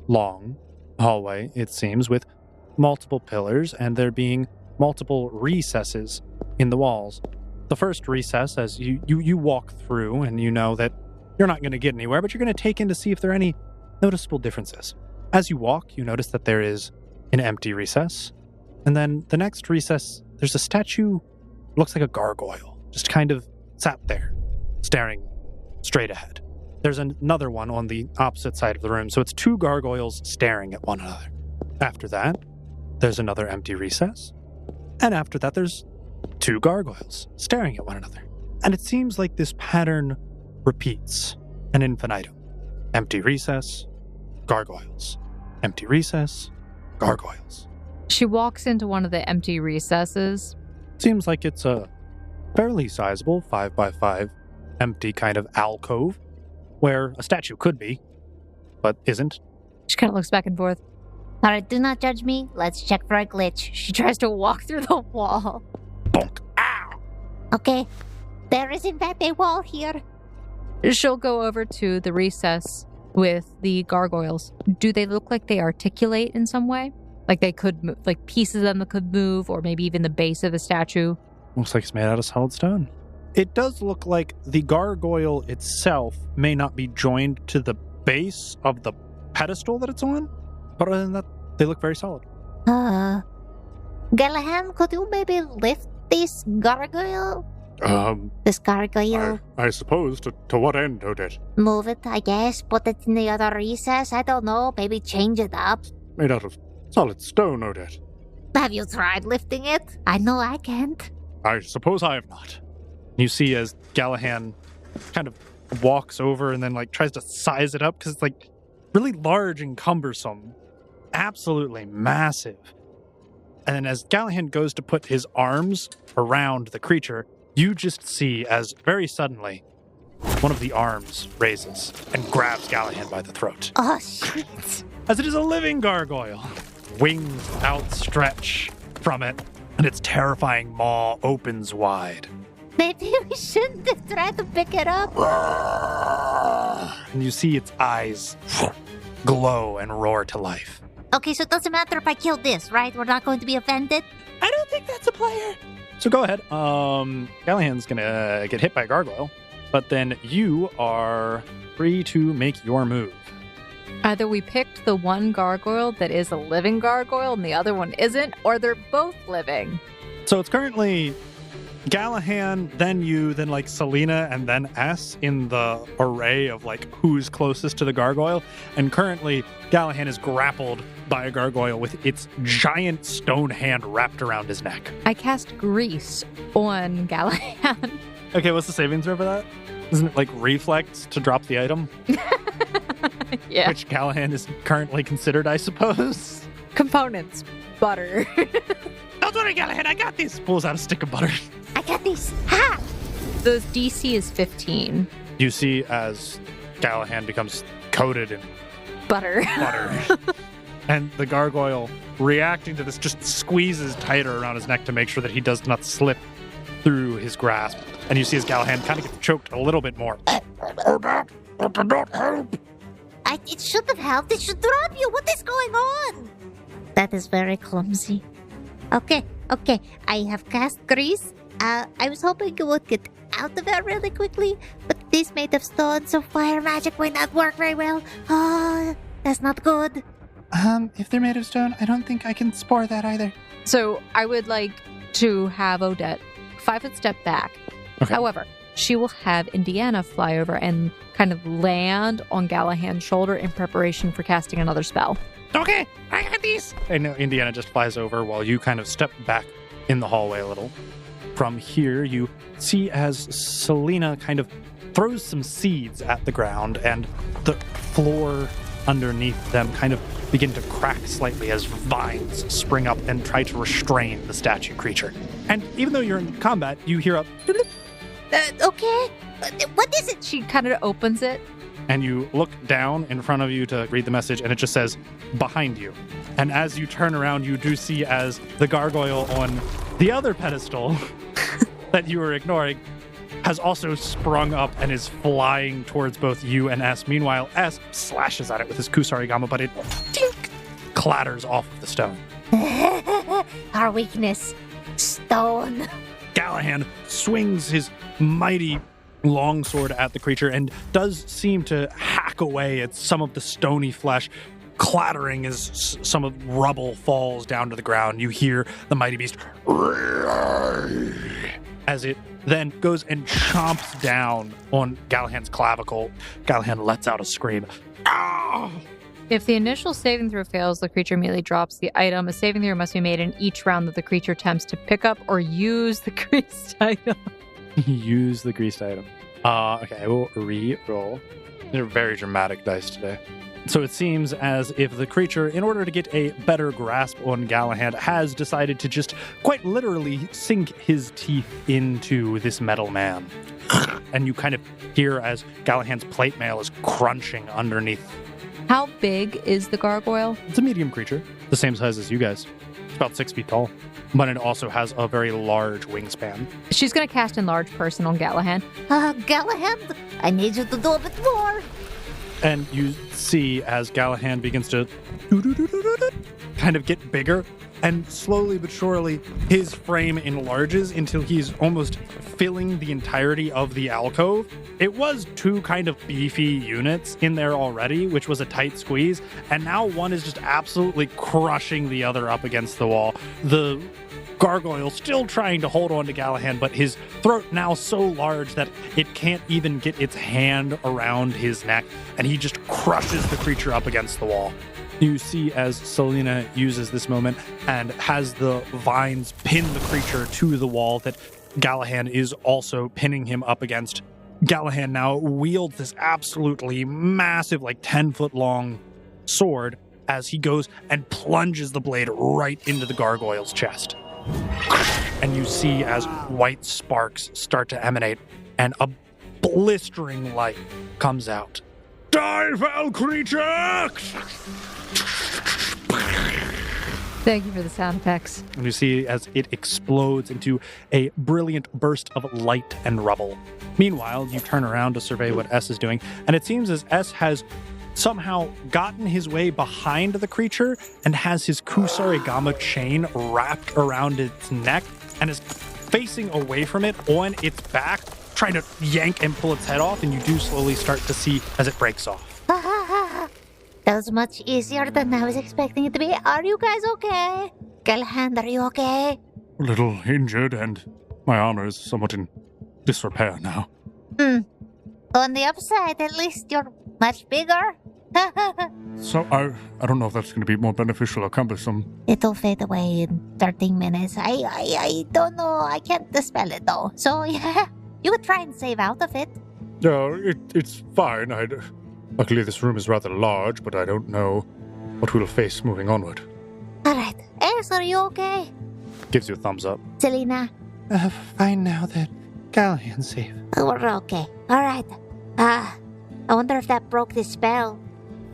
long hallway, it seems, with multiple pillars and there being multiple recesses in the walls. The first recess, as you walk through and you know that you're not going to get anywhere, but you're going to take in to see if there are any noticeable differences. As you walk, you notice that there is an empty recess. And then the next recess, there's a statue, looks like a gargoyle, just kind of sat there, staring straight ahead. There's another one on the opposite side of the room, so it's 2 gargoyles staring at one another. After that, there's another empty recess. And after that, there's 2 gargoyles staring at one another. And it seems like this pattern repeats an infinitum. Empty recess, gargoyles. Empty recess, gargoyles. She walks into one of the empty recesses. Seems like it's a fairly sizable 5x5 empty kind of alcove where a statue could be, but isn't. She kind of looks back and forth. All right, do not judge me. Let's check for a glitch. She tries to walk through the wall. Bonk. Ow! Okay, there is in fact a wall here. She'll go over to the recess with the gargoyles. Do they look like they articulate in some way? Like they could move, like pieces of them that could move, or maybe even the base of the statue? Looks like it's made out of solid stone. It does look like the gargoyle itself may not be joined to the base of the pedestal that it's on, but other than that, they look very solid. Galahan, could you maybe lift this gargoyle? This gargoyle? I suppose. To what end, Odette? Move it, I guess. Put it in the other recess. I don't know. Maybe change it up. Made out of solid stone, Odette. Have you tried lifting it? I know I can't. I suppose I have not. You see as Galahan kind of walks over and then like tries to size it up because it's like really large and cumbersome. Absolutely massive. And then as Galahan goes to put his arms around the creature, you just see as very suddenly one of the arms raises and grabs Galahan by the throat. Oh, shit. As it is a living gargoyle. Wings outstretch from it. and its terrifying maw opens wide. Maybe we shouldn't have tried to pick it up. And you see its eyes glow and roar to life. Okay, so it doesn't matter if I kill this, right? We're not going to be offended? I don't think that's a player. So go ahead. Galahan's gonna get hit by a gargoyle, but then you are free to make your move. Either we picked the one gargoyle that is a living gargoyle and the other one isn't, or they're both living. So it's currently Galahan, then you, then like Selena, and then S in the array of like who's closest to the gargoyle. And currently Galahan is grappled by a gargoyle with its giant stone hand wrapped around his neck. I cast grease on Galahan. Okay, what's the saving throw for that? Isn't it like reflex to drop the item? Yeah. Which Galahan is currently considered, I suppose. Components. Butter. Don't worry, Galahan, I got this. Pulls out a stick of butter. I got this. Ha! The DC is 15. You see as Galahan becomes coated in Butter. butter. And the gargoyle, reacting to this, just squeezes tighter around his neck to make sure that he does not slip through his grasp. And you see as Galahan kind of gets choked a little bit more. It should have helped. It should drop you. What is going on? That is very clumsy. Okay. I have cast grease. I was hoping it would get out of it really quickly, but it is made of stone, so fire magic might not work very well. Oh, that's not good. If they're made of stone, I don't think I can spore that either. So I would like to have Odette 5-foot step back. Okay. However, she will have Indiana fly over and kind of land on Galahan's shoulder in preparation for casting another spell. Okay, I got these. And Indiana just flies over while you kind of step back in the hallway a little. From here, you see as Selena kind of throws some seeds at the ground, and the floor underneath them kind of begin to crack slightly as vines spring up and try to restrain the statue creature. And even though you're in combat, you hear a Okay. What is it? She kind of opens it. and you look down in front of you to read the message, and it just says, behind you. And as you turn around, you do see as the gargoyle on the other pedestal that you were ignoring has also sprung up and is flying towards both you and S. Meanwhile, S slashes at it with his Kusarigama, but it tink, clatters off of the stone. Our weakness. Stone. Galahan swings his mighty longsword at the creature and does seem to hack away at some of the stony flesh, clattering as some of rubble falls down to the ground. You hear the mighty beast as it then goes and chomps down on Galahan's clavicle. Galahan lets out a scream. Ah! If the initial saving throw fails, the creature immediately drops the item. A saving throw must be made in each round that the creature attempts to pick up or use the greased item. Use the greased item. Okay, I will re-roll. They're very dramatic dice today. So it seems as if the creature, in order to get a better grasp on Galahan, has decided to just quite literally sink his teeth into this metal man. And you kind of hear as Galahan's plate mail is crunching underneath. How big is the gargoyle? It's a medium creature, the same size as you guys. It's about 6 feet tall, but it also has a very large wingspan. She's going to cast Enlarge Person on Galahan. Galahan, I need you to do a bit more. And you see as Galahan begins to kind of get bigger, and slowly but surely his frame enlarges until he's almost filling the entirety of the alcove. It was 2 kind of beefy units in there already, which was a tight squeeze, and now one is just absolutely crushing the other up against the wall. The gargoyle still trying to hold on to Galahan, but his throat now so large that it can't even get its hand around his neck, and he just crushes the creature up against the wall. You see as Selena uses this moment and has the vines pin the creature to the wall that Galahan is also pinning him up against. Galahan now wields this absolutely massive, like 10-foot long sword as he goes and plunges the blade right into the gargoyle's chest. And you see as white sparks start to emanate and a blistering light comes out. Die, foul creature! Thank you for the sound effects. And you see as it explodes into a brilliant burst of light and rubble. Meanwhile, you turn around to survey what S is doing, and it seems as S has somehow gotten his way behind the creature and has his Kusarigama chain wrapped around its neck and is facing away from it on its back, trying to yank and pull its head off, and you do slowly start to see as it breaks off. That was much easier than I was expecting it to be. Are you guys okay? Galahan, are you okay? A little injured, and my armor is somewhat in disrepair now. On the upside, at least you're much bigger. So I don't know if that's going to be more beneficial or cumbersome. It'll fade away in 13 minutes. I don't know. I can't dispel it, though. So, yeah, you could try and save out of it. No, it's fine. Luckily, this room is rather large, but I don't know what we'll face moving onward. All right. Ace, are you okay? Gives you a thumbs up. Selena? Fine now that Galahan's safe. We're okay. All right. I wonder if that broke the spell.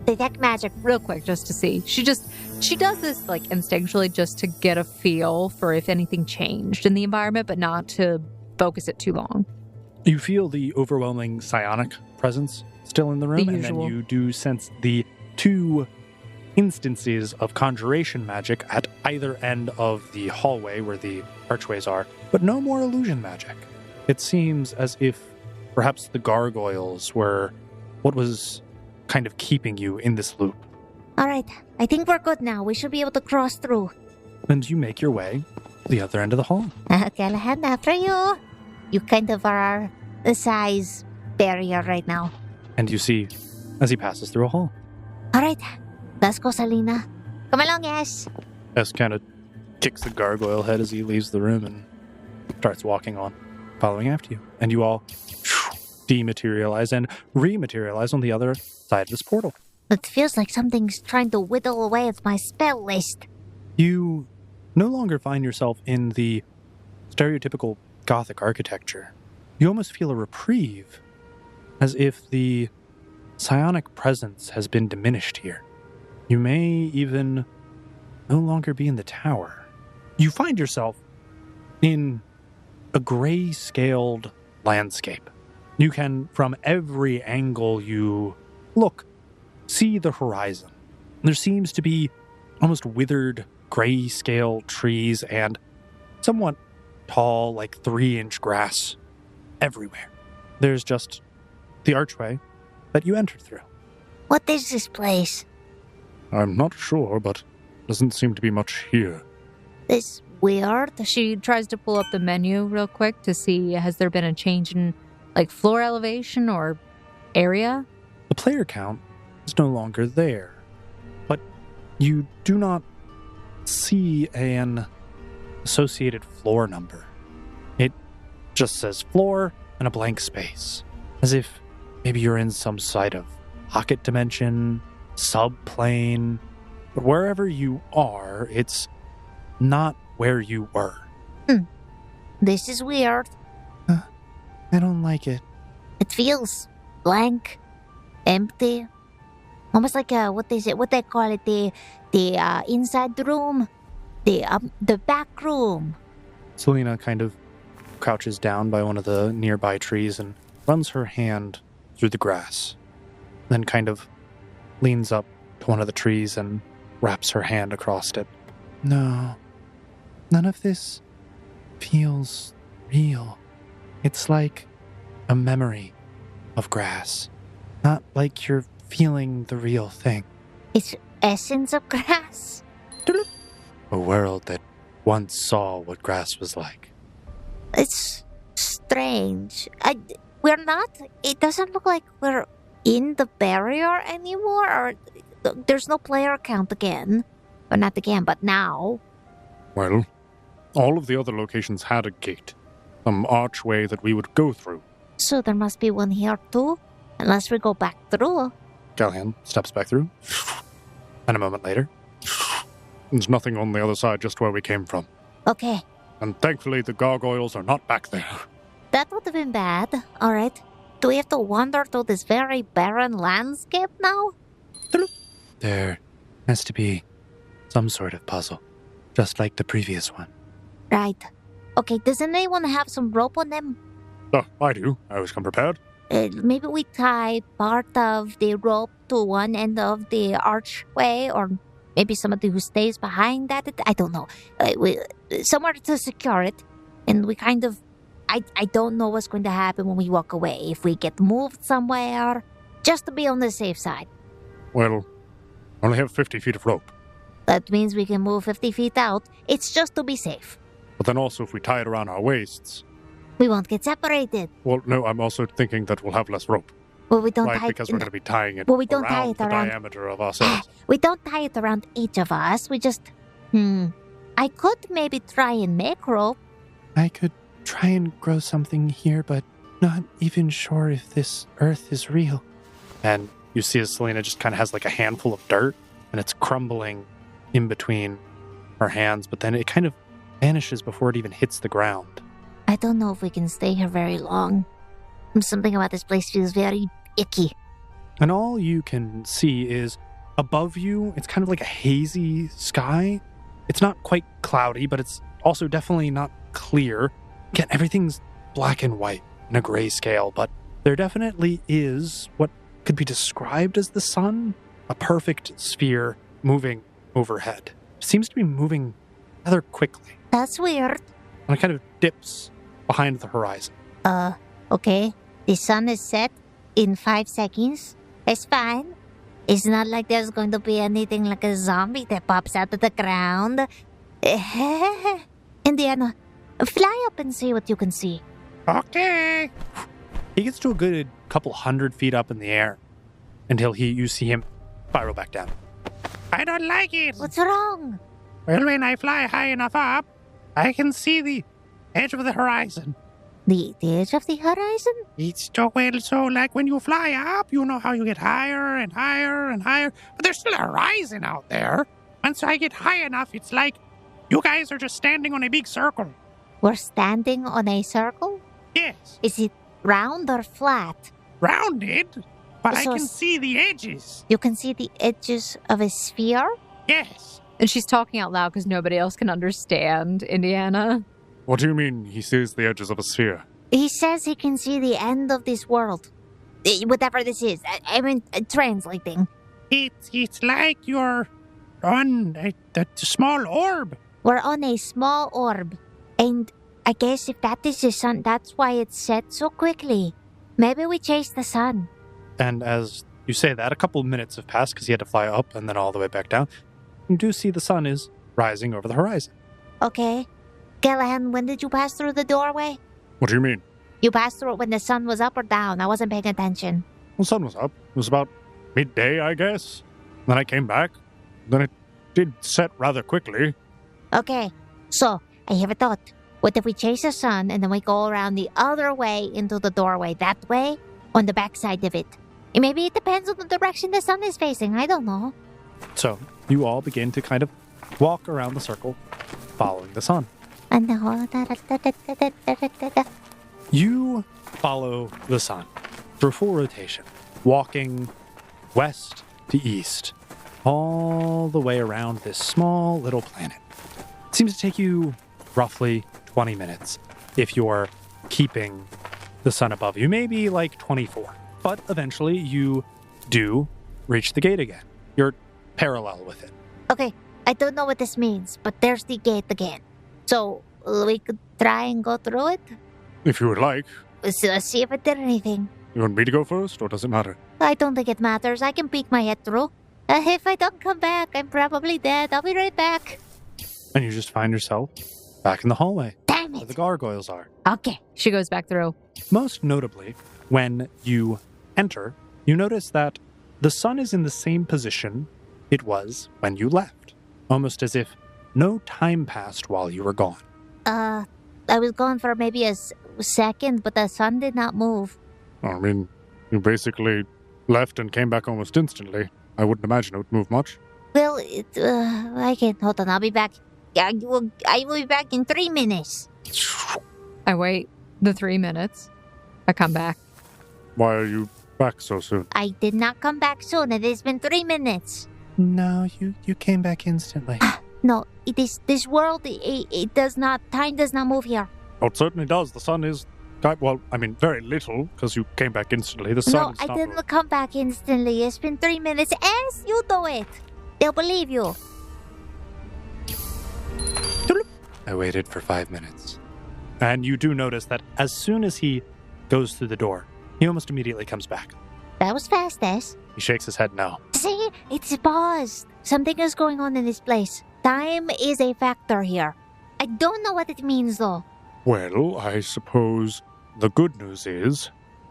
Detect magic. Real quick, just to see. She does this like instinctually just to get a feel for if anything changed in the environment, but not to focus it too long. You feel the overwhelming psionic presence still in the room, The and then usual. you do sense the 2 instances of conjuration magic at either end of the hallway where the archways are, but no more illusion magic. It seems as if perhaps the gargoyles were what was kind of keeping you in this loop. All right. I think we're good now. We should be able to cross through. And you make your way to the other end of the hall. Galahan, after you. You kind of are the size barrier right now. And you see as he passes through a hall. All right. Let's go, Selena. Come along, yes. S kind of kicks the gargoyle head as he leaves the room and starts walking on, following after you. And you all dematerialize and rematerialize on the other side of this portal. It feels like something's trying to whittle away at my spell list. You no longer find yourself in the stereotypical Gothic architecture. You almost feel a reprieve, as if the psionic presence has been diminished here. You may even no longer be in the tower. You find yourself in a gray-scaled landscape. You can, from every angle you look, see the horizon. There seems to be almost withered gray-scale trees and somewhat tall, like 3-inch grass everywhere. There's just the archway that you entered through. What is this place? I'm not sure, but doesn't seem to be much here. This weird? She tries to pull up the menu real quick to see has there been a change in like floor elevation or area? The player count is no longer there, but you do not see an associated floor number. It just says floor and a blank space, as if maybe you're in some side of pocket dimension, subplane, but wherever you are, it's not where you were. This is weird. I don't like it. It feels blank, empty. Almost like what they call it, the inside room, the back room. Selena kind of crouches down by one of the nearby trees and runs her hand through the grass, then kind of leans up to one of the trees and wraps her hand across it. No. None of this feels real. It's like a memory of grass, not like you're feeling the real thing. It's essence of grass. A world that once saw what grass was like. It's strange. We're not. It doesn't look like we're in the barrier anymore. Or there's no player count again. Or not again, but now. Well, all of the other locations had a gate, some archway that we would go through. So there must be one here too, unless we go back through. Galahan steps back through, and a moment later, There's nothing on the other side, just where we came from. Okay, And thankfully, the gargoyles are not back there. that would have been bad. All right. Do we have to wander through this very barren landscape now? there has to be some sort of puzzle. just like the previous one. Right. Okay, does anyone have some rope on them? Oh, I do. I always come prepared. Maybe we tie part of the rope to one end of the archway, or maybe somebody who stays behind that. I don't know. Somewhere to secure it. And we kind of... I don't know what's going to happen when we walk away. If we get moved somewhere, just to be on the safe side. Well, I only have 50 feet of rope. That means we can move 50 feet out. It's just to be safe. But then also if we tie it around our waists... We won't get separated. Well, no, I'm also thinking that we'll have less rope. Well, we don't Right, tie because we're going to be tying it Well, we don't tie around it the around- diameter of ourselves. We don't tie it around each of us. We just... I could maybe try and make rope. I could try and grow something here, but not even sure if this earth is real. And you see as Selena just kind of has like a handful of dirt, and it's crumbling in between her hands, but then it kind of vanishes before it even hits the ground. I don't know if we can stay here very long. Something about this place feels very icky. And all you can see is above you, it's kind of like a hazy sky. It's not quite cloudy, but it's also definitely not clear. Again, everything's black and white in a grayscale, but there definitely is what could be described as the sun, a perfect sphere moving overhead. It seems to be moving rather quickly, That's weird. and it kind of dips behind the horizon. Okay. The sun is set in 5 seconds. It's fine. It's not like there's going to be anything like a zombie that pops out of the ground. Indiana, fly up and see what you can see. Okay. He gets to a good couple 100 feet up in the air until you see him spiral back down. I don't like it. What's wrong? Well, when I fly high enough up, I can see the edge of the horizon. The edge of the horizon? It's so like when you fly up, you know how you get higher and higher and higher, but there's still a horizon out there. Once I get high enough, it's like you guys are just standing on a big circle. We're standing on a circle? Yes, Is it round or flat? rounded, but I So can see the edges. You can see the edges of a sphere? Yes. And she's talking out loud because nobody else can understand, Indiana. What do you mean he sees the edges of a sphere? He says he can see the end of this world. Whatever this is. I mean, translating. It's like you're on a small orb. We're on a small orb. And I guess if that is the sun, that's why it's set so quickly. Maybe we chase the sun. And as you say that, a couple of minutes have passed because he had to fly up and then all the way back down. You do see the sun is rising over the horizon. Okay. Galahan, when did you pass through the doorway? What do you mean? You passed through it when the sun was up or down. I wasn't paying attention. The sun was up. It was about midday, I guess. Then I came back. Then it did set rather quickly. Okay. So, I have a thought. What if we chase the sun and then we go around the other way into the doorway? That way? On the backside of it. And maybe it depends on the direction the sun is facing. I don't know. So you all begin to kind of walk around the circle, following the sun. You follow the sun through full rotation, walking west to east, all the way around this small little planet. It seems to take you roughly 20 minutes if you're keeping the sun above you, maybe like 24. But eventually you do reach the gate again. You're parallel with it. Okay, I don't know what this means, but there's the gate again. So, we could try and go through it? If you would like. So, let's see if it did anything. You want me to go first, or does it matter? I don't think it matters. I can peek my head through. If I don't come back, I'm probably dead. I'll be right back. And you just find yourself back in the hallway Damn where the it. gargoyles are. Okay. She goes back through. Most notably, when you enter, you notice that the sun is in the same position it was when you left, almost as if no time passed while you were gone. I was gone for maybe a second, but the sun did not move. I mean, you basically left and came back almost instantly. I wouldn't imagine it would move much. Well, I can't. Hold on, I'll be back. I will be back in 3 minutes. I wait the 3 minutes. I come back. Why are you back so soon? I did not come back soon. It has been 3 minutes. No, you came back instantly. No, this world, it does not, time does not move here. Oh, it certainly does. The sun is, well, I mean, very little, because you came back instantly. The sun No, is I not didn't come back instantly. It's been 3 minutes. Yes, you do it. They'll believe you. I waited for 5 minutes. And you do notice that as soon as he goes through the door, he almost immediately comes back. That was fast, S. He shakes his head no. See, it's paused. Something is going on in this place. Time is a factor here. I don't know what it means, though. Well, I suppose the good news is,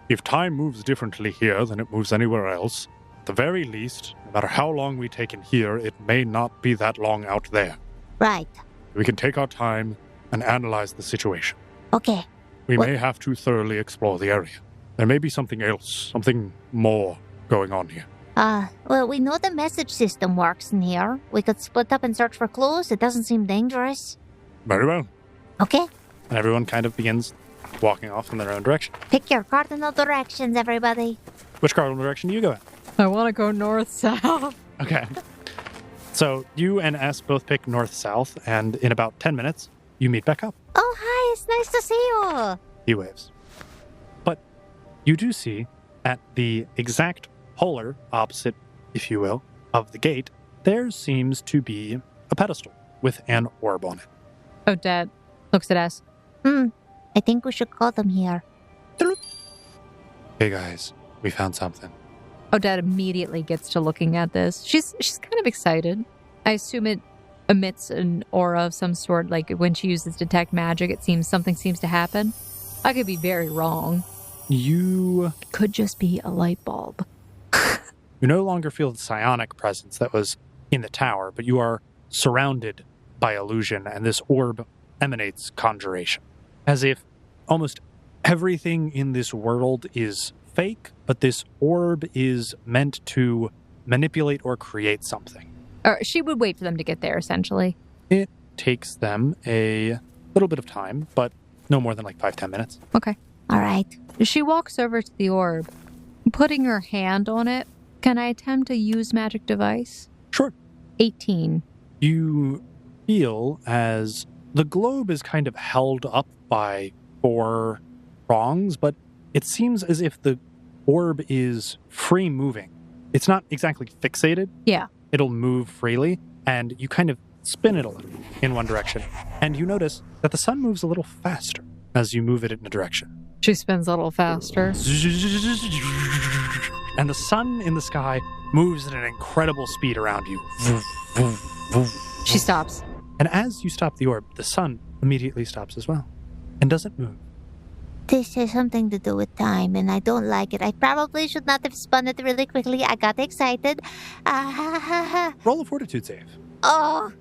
if time moves differently here than it moves anywhere else, at the very least, no matter how long we take in here, it may not be that long out there. Right. We can take our time and analyze the situation. Okay. We What- may have to thoroughly explore the area. There may be something else, something more going on here. Well, we know the message system works in here. We could split up and search for clues. It doesn't seem dangerous. Very well. Okay. And everyone kind of begins walking off in their own direction. Pick your cardinal directions, everybody. Which cardinal direction do you go in? I want to go north-south. Okay. So you and S both pick north-south, and in about 10 minutes, you meet back up. Oh, hi. It's nice to see you. He waves. But you do see at the exact polar opposite, if you will, of the gate, there seems to be a pedestal with an orb on it. Odette looks at us. I think we should call them here. Hey guys, we found something. Odette immediately gets to looking at this. She's kind of excited. I assume it emits an aura of some sort, like when she uses detect magic, something seems to happen. I could be very wrong. You It could just be a light bulb. no longer feel the psionic presence that was in the tower, but you are surrounded by illusion, and this orb emanates conjuration. As if almost everything in this world is fake, but this orb is meant to manipulate or create something. Or she would wait for them to get there, essentially. It takes them a little bit of time, but no more than like 5-10 minutes. Okay. All right. She walks over to the orb. Putting her hand on it, can I attempt to use magic device? Sure. 18. You feel as the globe is kind of held up by 4 prongs, but it seems as if the orb is free moving. It's not exactly fixated. Yeah. It'll move freely, and you kind of spin it a little in one direction. And you notice that the sun moves a little faster as you move it in a direction. She spins a little faster. And the sun in the sky moves at an incredible speed around you. She stops. And as you stop the orb, the sun immediately stops as well and doesn't move. This has something to do with time, and I don't like it. I probably should not have spun it really quickly. I got excited. Roll a fortitude save. Oh,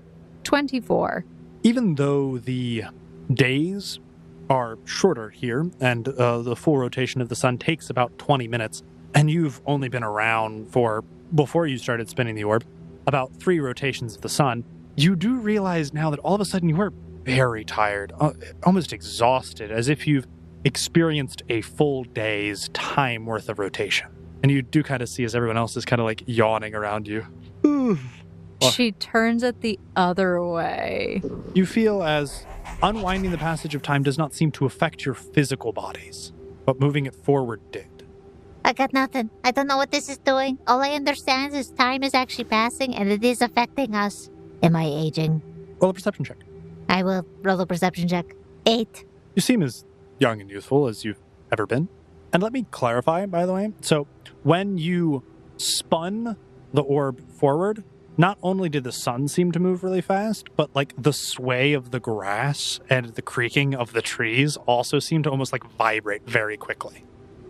24. Even though the days are shorter here, and the full rotation of the sun takes about 20 minutes, and you've only been around for, before you started spinning the orb, about 3 rotations of the sun, you do realize now that all of a sudden you are very tired, almost exhausted, as if you've experienced a full day's time worth of rotation. And you do kind of see as everyone else is kind of like yawning around you. She turns it the other way. You feel as unwinding the passage of time does not seem to affect your physical bodies, but moving it forward did. I got nothing. I don't know what this is doing. All I understand is time is actually passing, and it is affecting us. Am I aging? Roll a perception check. I will roll a perception check. 8. You seem as young and youthful as you've ever been. And let me clarify, by the way. So when you spun the orb forward, not only did the sun seem to move really fast, but like the sway of the grass and the creaking of the trees also seemed to almost like vibrate very quickly.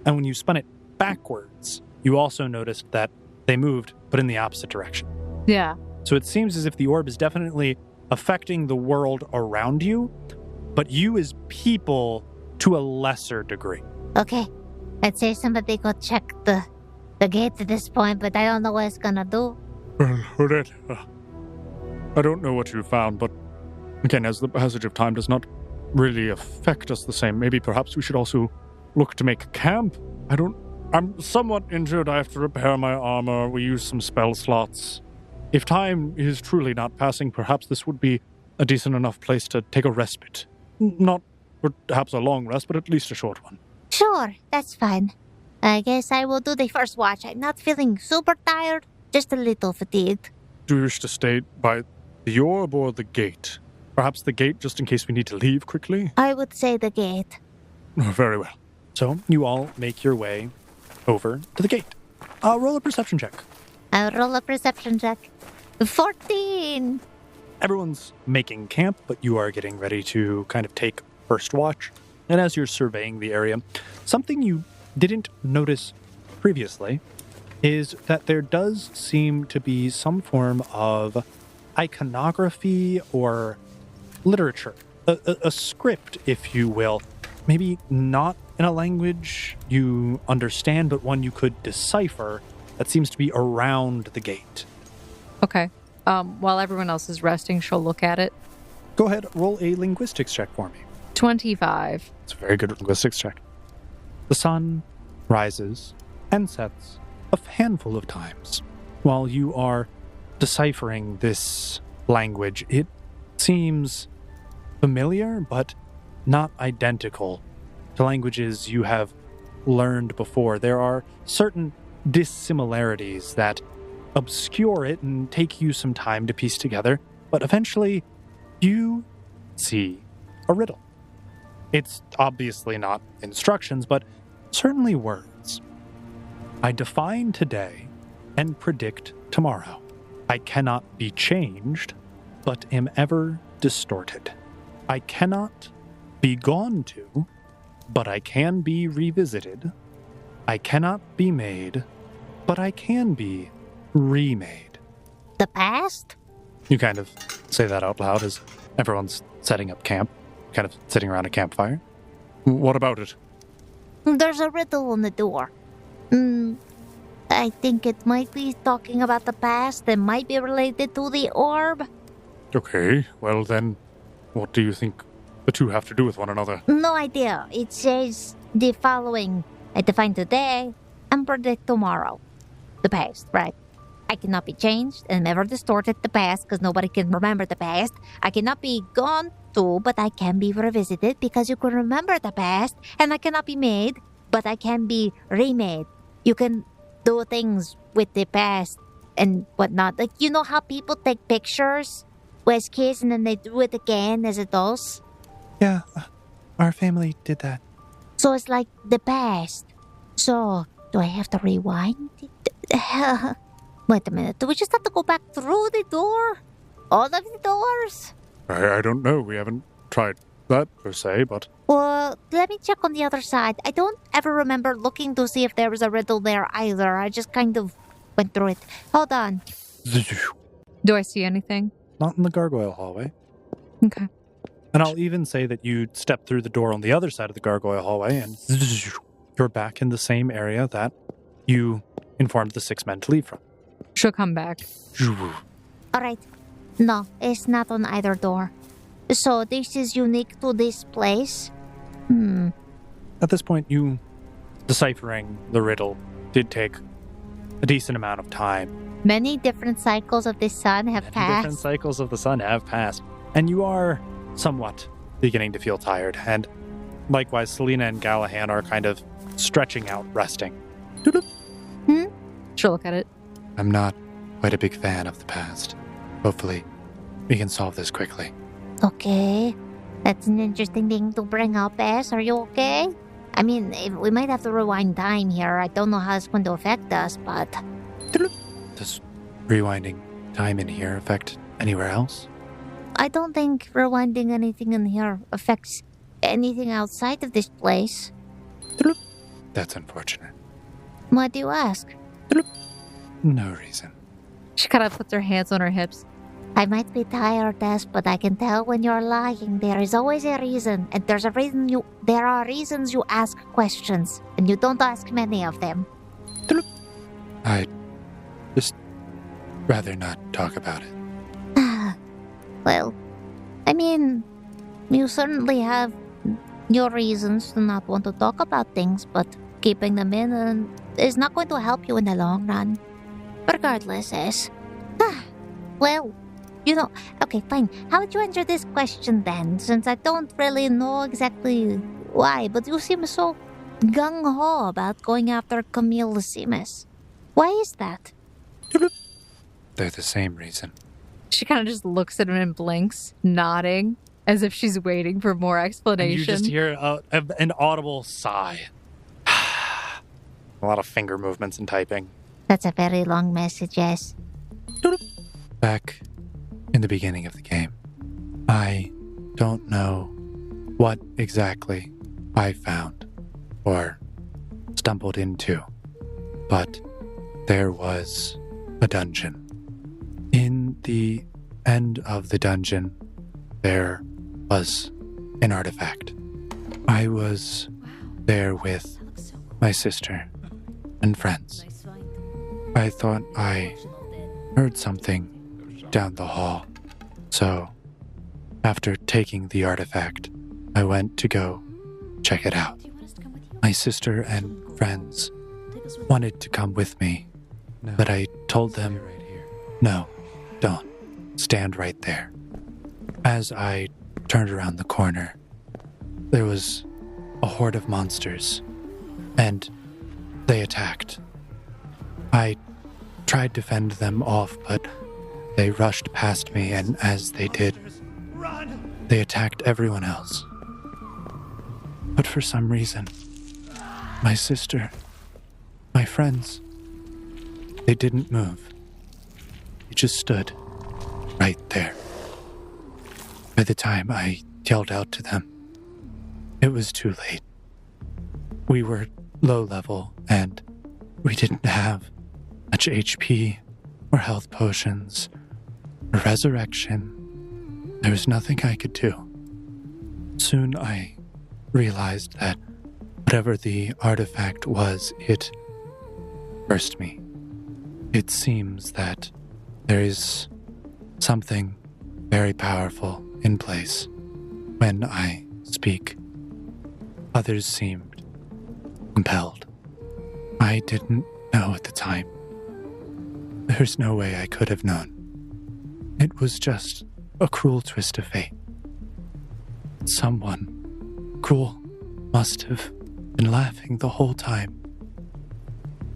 And when you spun it backwards, you also noticed that they moved, but in the opposite direction. Yeah. So it seems as if the orb is definitely affecting the world around you, but you as people to a lesser degree. Okay. I'd say somebody go check the gate at this point, but I don't know what it's gonna do. Well, Odette, I don't know what you found, but again, as the passage of time does not really affect us the same, maybe perhaps we should also look to make camp. I'm somewhat injured. I have to repair my armor. We use some spell slots. If time is truly not passing, perhaps this would be a decent enough place to take a respite. Not perhaps a long rest, but at least a short one. Sure, that's fine. I guess I will do the first watch. I'm not feeling super tired, just a little fatigued. Do you wish to stay by the orb or the gate? Perhaps the gate, just in case we need to leave quickly? I would say the gate. Oh, very well. So you all make your way over to the gate. Roll a perception check. I'll roll a perception check. 14! Everyone's making camp, but you are getting ready to kind of take first watch. And as you're surveying the area, something you didn't notice previously is that there does seem to be some form of iconography or literature, a script, if you will. Maybe not in a language you understand, but one you could decipher that seems to be around the gate. Okay. While everyone else is resting, she'll look at it. Go ahead, roll a linguistics check for me. 25. It's a very good linguistics check. The sun rises and sets a handful of times. While you are deciphering this language, it seems familiar, but not identical to languages you have learned before. There are certain dissimilarities that obscure it and take you some time to piece together, but eventually you see a riddle. It's obviously not instructions, but certainly words. I define today and predict tomorrow. I cannot be changed, but am ever distorted. I cannot be gone to, but I can be revisited. I cannot be made, but I can be remade. The past? You kind of say that out loud as everyone's setting up camp, kind of sitting around a campfire. What about it? There's a riddle on the door. I think it might be talking about the past and might be related to the orb. Okay, well then, what do you think the two have to do with one another? No idea. It says the following. I define today and predict tomorrow. The past, right? I cannot be changed and never distorted the past because nobody can remember the past. I cannot be gone to, but I can be revisited because you can remember the past. And I cannot be made, but I can be remade. You can do things with the past and whatnot. Like, you know how people take pictures as kids and then they do it again as adults? Yeah, our family did that. So it's like the past. So, do I have to rewind it? Wait a minute, do we just have to go back through the door? All of the doors? I don't know. We haven't tried that per se, but... Well, let me check on the other side. I don't ever remember looking to see if there was a riddle there either. I just kind of went through it. Hold on. Do I see anything? Not in the gargoyle hallway. Okay. And I'll even say that you step through the door on the other side of the gargoyle hallway and you're back in the same area that you informed the 6 men to leave from. She'll come back. All right. No, it's not on either door. So this is unique to this place? At this point, you deciphering the riddle did take a decent amount of time. Many different cycles of the sun have Different passed. cycles of the sun have passed. And you are somewhat beginning to feel tired. And likewise, Selena and Galahan are kind of stretching out, resting. She'll look at it. I'm not quite a big fan of the past. Hopefully, we can solve this quickly. Okay. That's an interesting thing to bring up, S. Are you okay? I mean, we might have to rewind time here. I don't know how it's going to affect us, but... Does rewinding time in here affect anywhere else? I don't think rewinding anything in here affects anything outside of this place. That's unfortunate. Why do you ask? No reason. She kind of puts her hands on her hips. I might be tired, S, but I can tell when you're lying. There is always a reason, and there are reasons you ask questions, and you don't ask many of them. I'd just rather not talk about it. Well, I mean, you certainly have your reasons to not want to talk about things, but keeping them in is not going to help you in the long run. Regardless, S. Well, Okay, fine. How would you answer this question then? Since I don't really know exactly why, but you seem so gung-ho about going after Camille Le S'cimise. Why is that? They're the same reason. She kind of just looks at him and blinks, nodding, as if she's waiting for more explanation. And you just hear an audible sigh. A lot of finger movements and typing. That's a very long message, yes. Back in the beginning of the game, I don't know what exactly I found or stumbled into, but there was a dungeon. In the end of the dungeon, there was an artifact. I was there with my sister and friends. I thought I heard something down the hall, so after taking the artifact, I went to go check it out. My sister and friends wanted to come with me, but I told them, no, don't. Stand right there. As I turned around the corner, there was a horde of monsters, and they attacked. I tried to fend them off, but they rushed past me, and as they did, they attacked everyone else. But for some reason, my sister, my friends, they didn't move. They just stood right there. By the time I yelled out to them, it was too late. We were low level, and we didn't have much HP or health potions or resurrection. There was nothing I could do. Soon I realized that whatever the artifact was, it burst me. It seems that there is something very powerful in place when I speak. Others seemed compelled. I didn't know at the time. There's no way I could have known. It was just a cruel twist of fate. Someone cruel must have been laughing the whole time.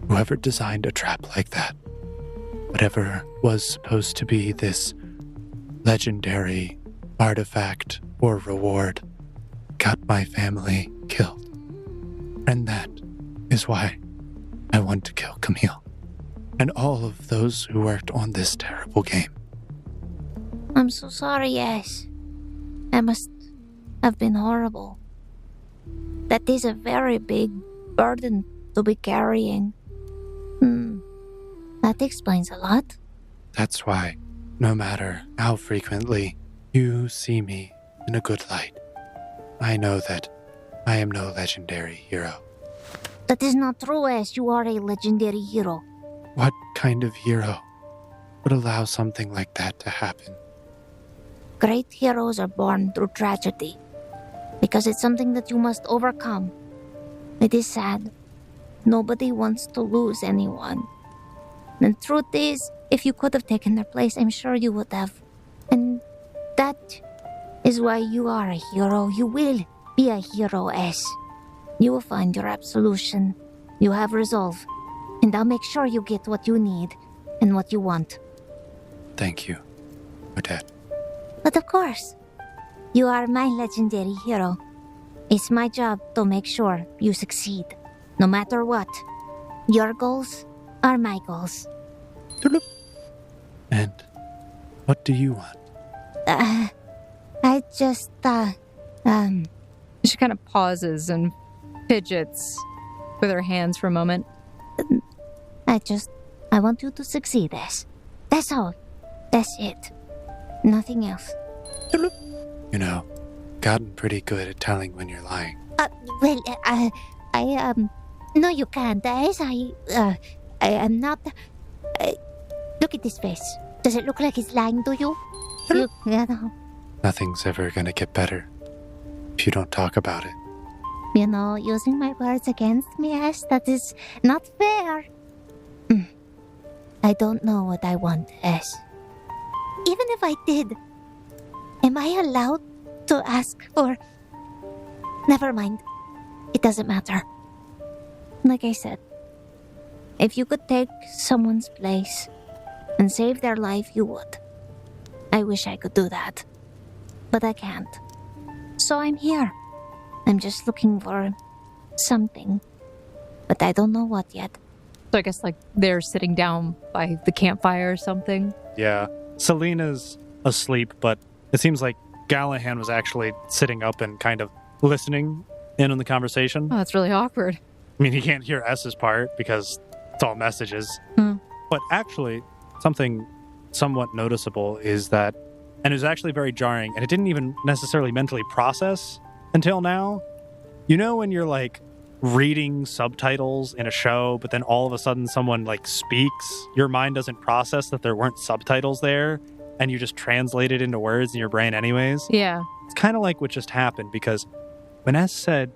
Whoever designed a trap like that, whatever was supposed to be this legendary artifact or reward, got my family killed. And that is why I want to kill Camille and all of those who worked on this terrible game. I'm so sorry, yes. I must have been horrible. That is a very big burden to be carrying. That explains a lot. That's why, no matter how frequently you see me in a good light, I know that I am no legendary hero. That is not true, as you are a legendary hero. What kind of hero would allow something like that to happen? Great heroes are born through tragedy, because it's something that you must overcome. It is sad. Nobody wants to lose anyone. The truth is, if you could have taken their place, I'm sure you would have. And that is why you are a hero. You will be a hero, S. You will find your absolution. You have resolve. And I'll make sure you get what you need and what you want. Thank you, Odette. But of course, you are my legendary hero. It's my job to make sure you succeed, no matter what. Your goals are my goals. And what do you want? I just, She kind of pauses and fidgets with her hands for a moment. I want you to succeed, S. That's all. That's it. Nothing else. You know, gotten pretty good at telling when you're lying. No, you can't, S. I am not, look at this face. Does it look like he's lying to you? Nothing's ever gonna get better if you don't talk about it. Using my words against me, S, that is not fair. I don't know what I want, S. even if I did, am I allowed to ask for... Never mind. It doesn't matter. Like I said, if you could take someone's place and save their life, you would. I wish I could do that, but I can't. So I'm here. I'm just looking for something, but I don't know what yet. So I guess like they're sitting down by the campfire or something. Yeah. Selena's asleep, but it seems like Galahan was actually sitting up and kind of listening in on the conversation. Oh, that's really awkward. I mean, he can't hear S's part because it's all messages. But actually, something somewhat noticeable is that, and it was actually very jarring, and it didn't even necessarily mentally process until now. You know when you're like reading subtitles in a show, but then all of a sudden someone like speaks, your mind doesn't process that there weren't subtitles there, and you just translate it into words in your brain anyways? Yeah. It's kind of like what just happened, because when S said,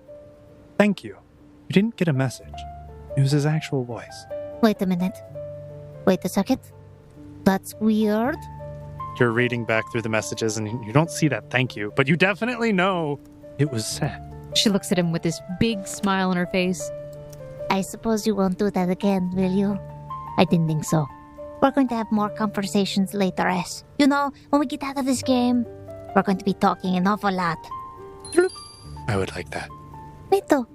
"Thank you," you didn't get a message. It was his actual voice. Wait a minute. Wait a second. That's weird. You're reading back through the messages and you don't see that thank you, but you definitely know it was said. She looks at him with this big smile on her face. I suppose you won't do that again, will you? I didn't think so. We're going to have more conversations later, S. You know, when we get out of this game, we're going to be talking an awful lot. I would like that. Me too.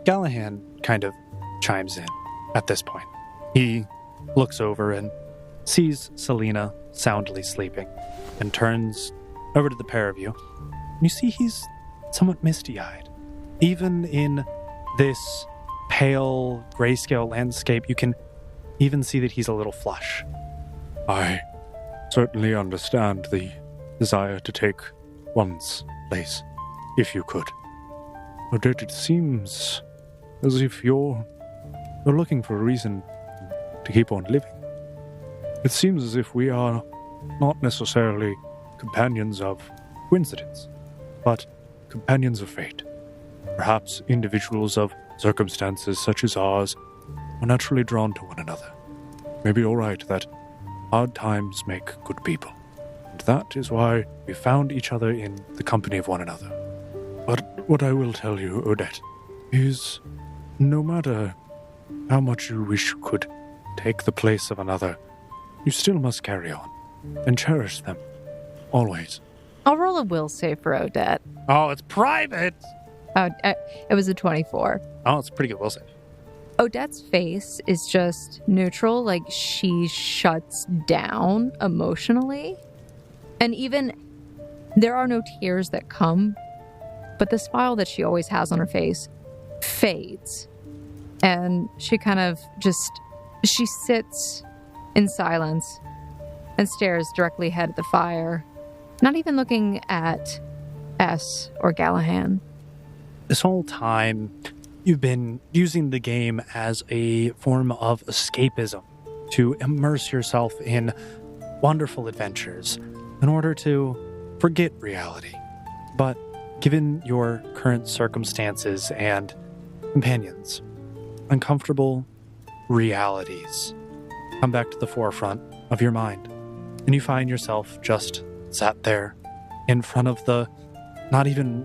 Galahan kind of chimes in at this point. He looks over and sees Selena soundly sleeping and turns over to the pair of you. You see he's somewhat misty-eyed. Even in this pale grayscale landscape, you can even see that he's a little flush. I certainly understand the desire to take one's place, if you could. Odette, it seems as if you're looking for a reason to keep on living. It seems as if we are not necessarily companions of coincidence, but companions of fate. Perhaps individuals of circumstances such as ours are naturally drawn to one another. Maybe you're right that hard times make good people, and that is why we found each other in the company of one another. But what I will tell you, Odette, is no matter how much you wish you could take the place of another, you still must carry on and cherish them, always. I'll roll a will save for Odette. Oh, it's private! Oh, it was a 24. Oh, it's a pretty good will save. Odette's face is just neutral, like she shuts down emotionally. And even there are no tears that come, but the smile that she always has on her face fades. And she kind of she sits in silence and stares directly ahead at the fire, not even looking at S or Galahan. This whole time, you've been using the game as a form of escapism to immerse yourself in wonderful adventures in order to forget reality. But given your current circumstances and companions, uncomfortable realities come back to the forefront of your mind, and you find yourself just sat there in front of the not even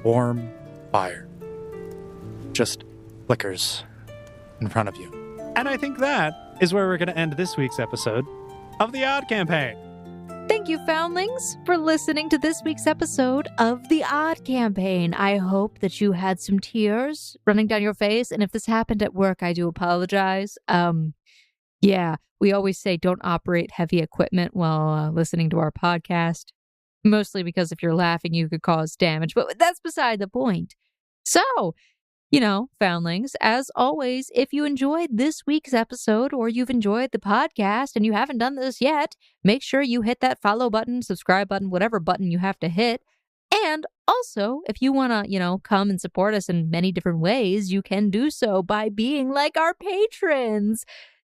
warm fire. Just flickers in front of you. And I think that is where we're going to end this week's episode of The Odd Campaign. Thank you, Foundlings, for listening to this week's episode of The Odd Campaign. I hope that you had some tears running down your face, and if this happened at work, I do apologize. Yeah, we always say don't operate heavy equipment while listening to our podcast, mostly because if you're laughing, you could cause damage, but that's beside the point. So, Foundlings, as always, if you enjoyed this week's episode or you've enjoyed the podcast and you haven't done this yet, make sure you hit that follow button, subscribe button, whatever button you have to hit. And also, if you want to, come and support us in many different ways, you can do so by being like our patrons,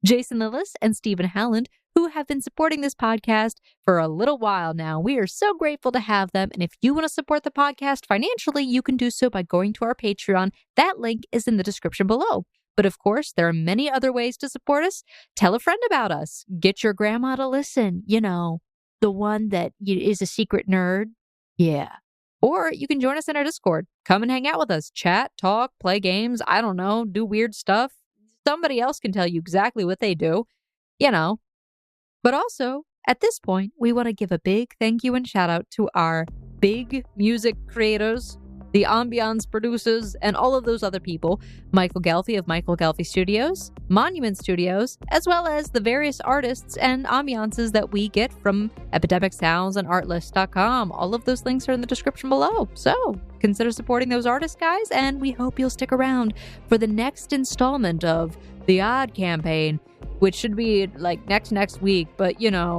Jason Lillis and Stephen Howland, who have been supporting this podcast for a little while now. We are so grateful to have them. And if you want to support the podcast financially, you can do so by going to our Patreon. That link is in the description below. But of course, there are many other ways to support us. Tell a friend about us. Get your grandma to listen, the one that is a secret nerd, yeah. Or you can join us in our Discord. Come and hang out with us. Chat, talk, play games. I don't know, do weird stuff. Somebody else can tell you exactly what they do, But also, at this point, we want to give a big thank you and shout out to our big music creators, the ambiance producers, and all of those other people, Michael Gelfi of Michael Gelfi Studios, Monument Studios, as well as the various artists and ambiances that we get from Epidemic Sounds and Artlist.com. All of those links are in the description below. So consider supporting those artists, guys, and we hope you'll stick around for the next installment of the Odd Campaign, which should be like next week, but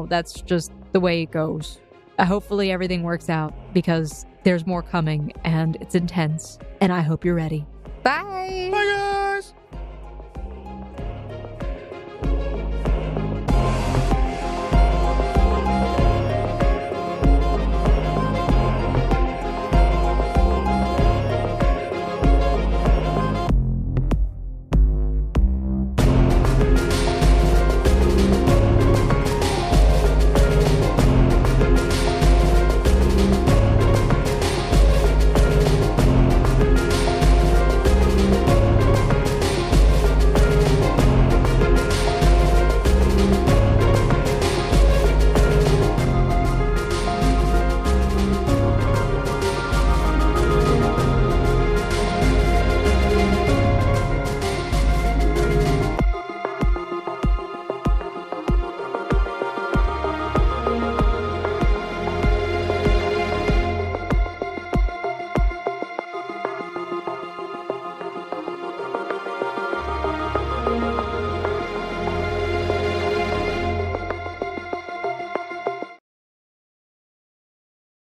that's just the way it goes. Hopefully everything works out because there's more coming and it's intense, and I hope you're ready. Bye!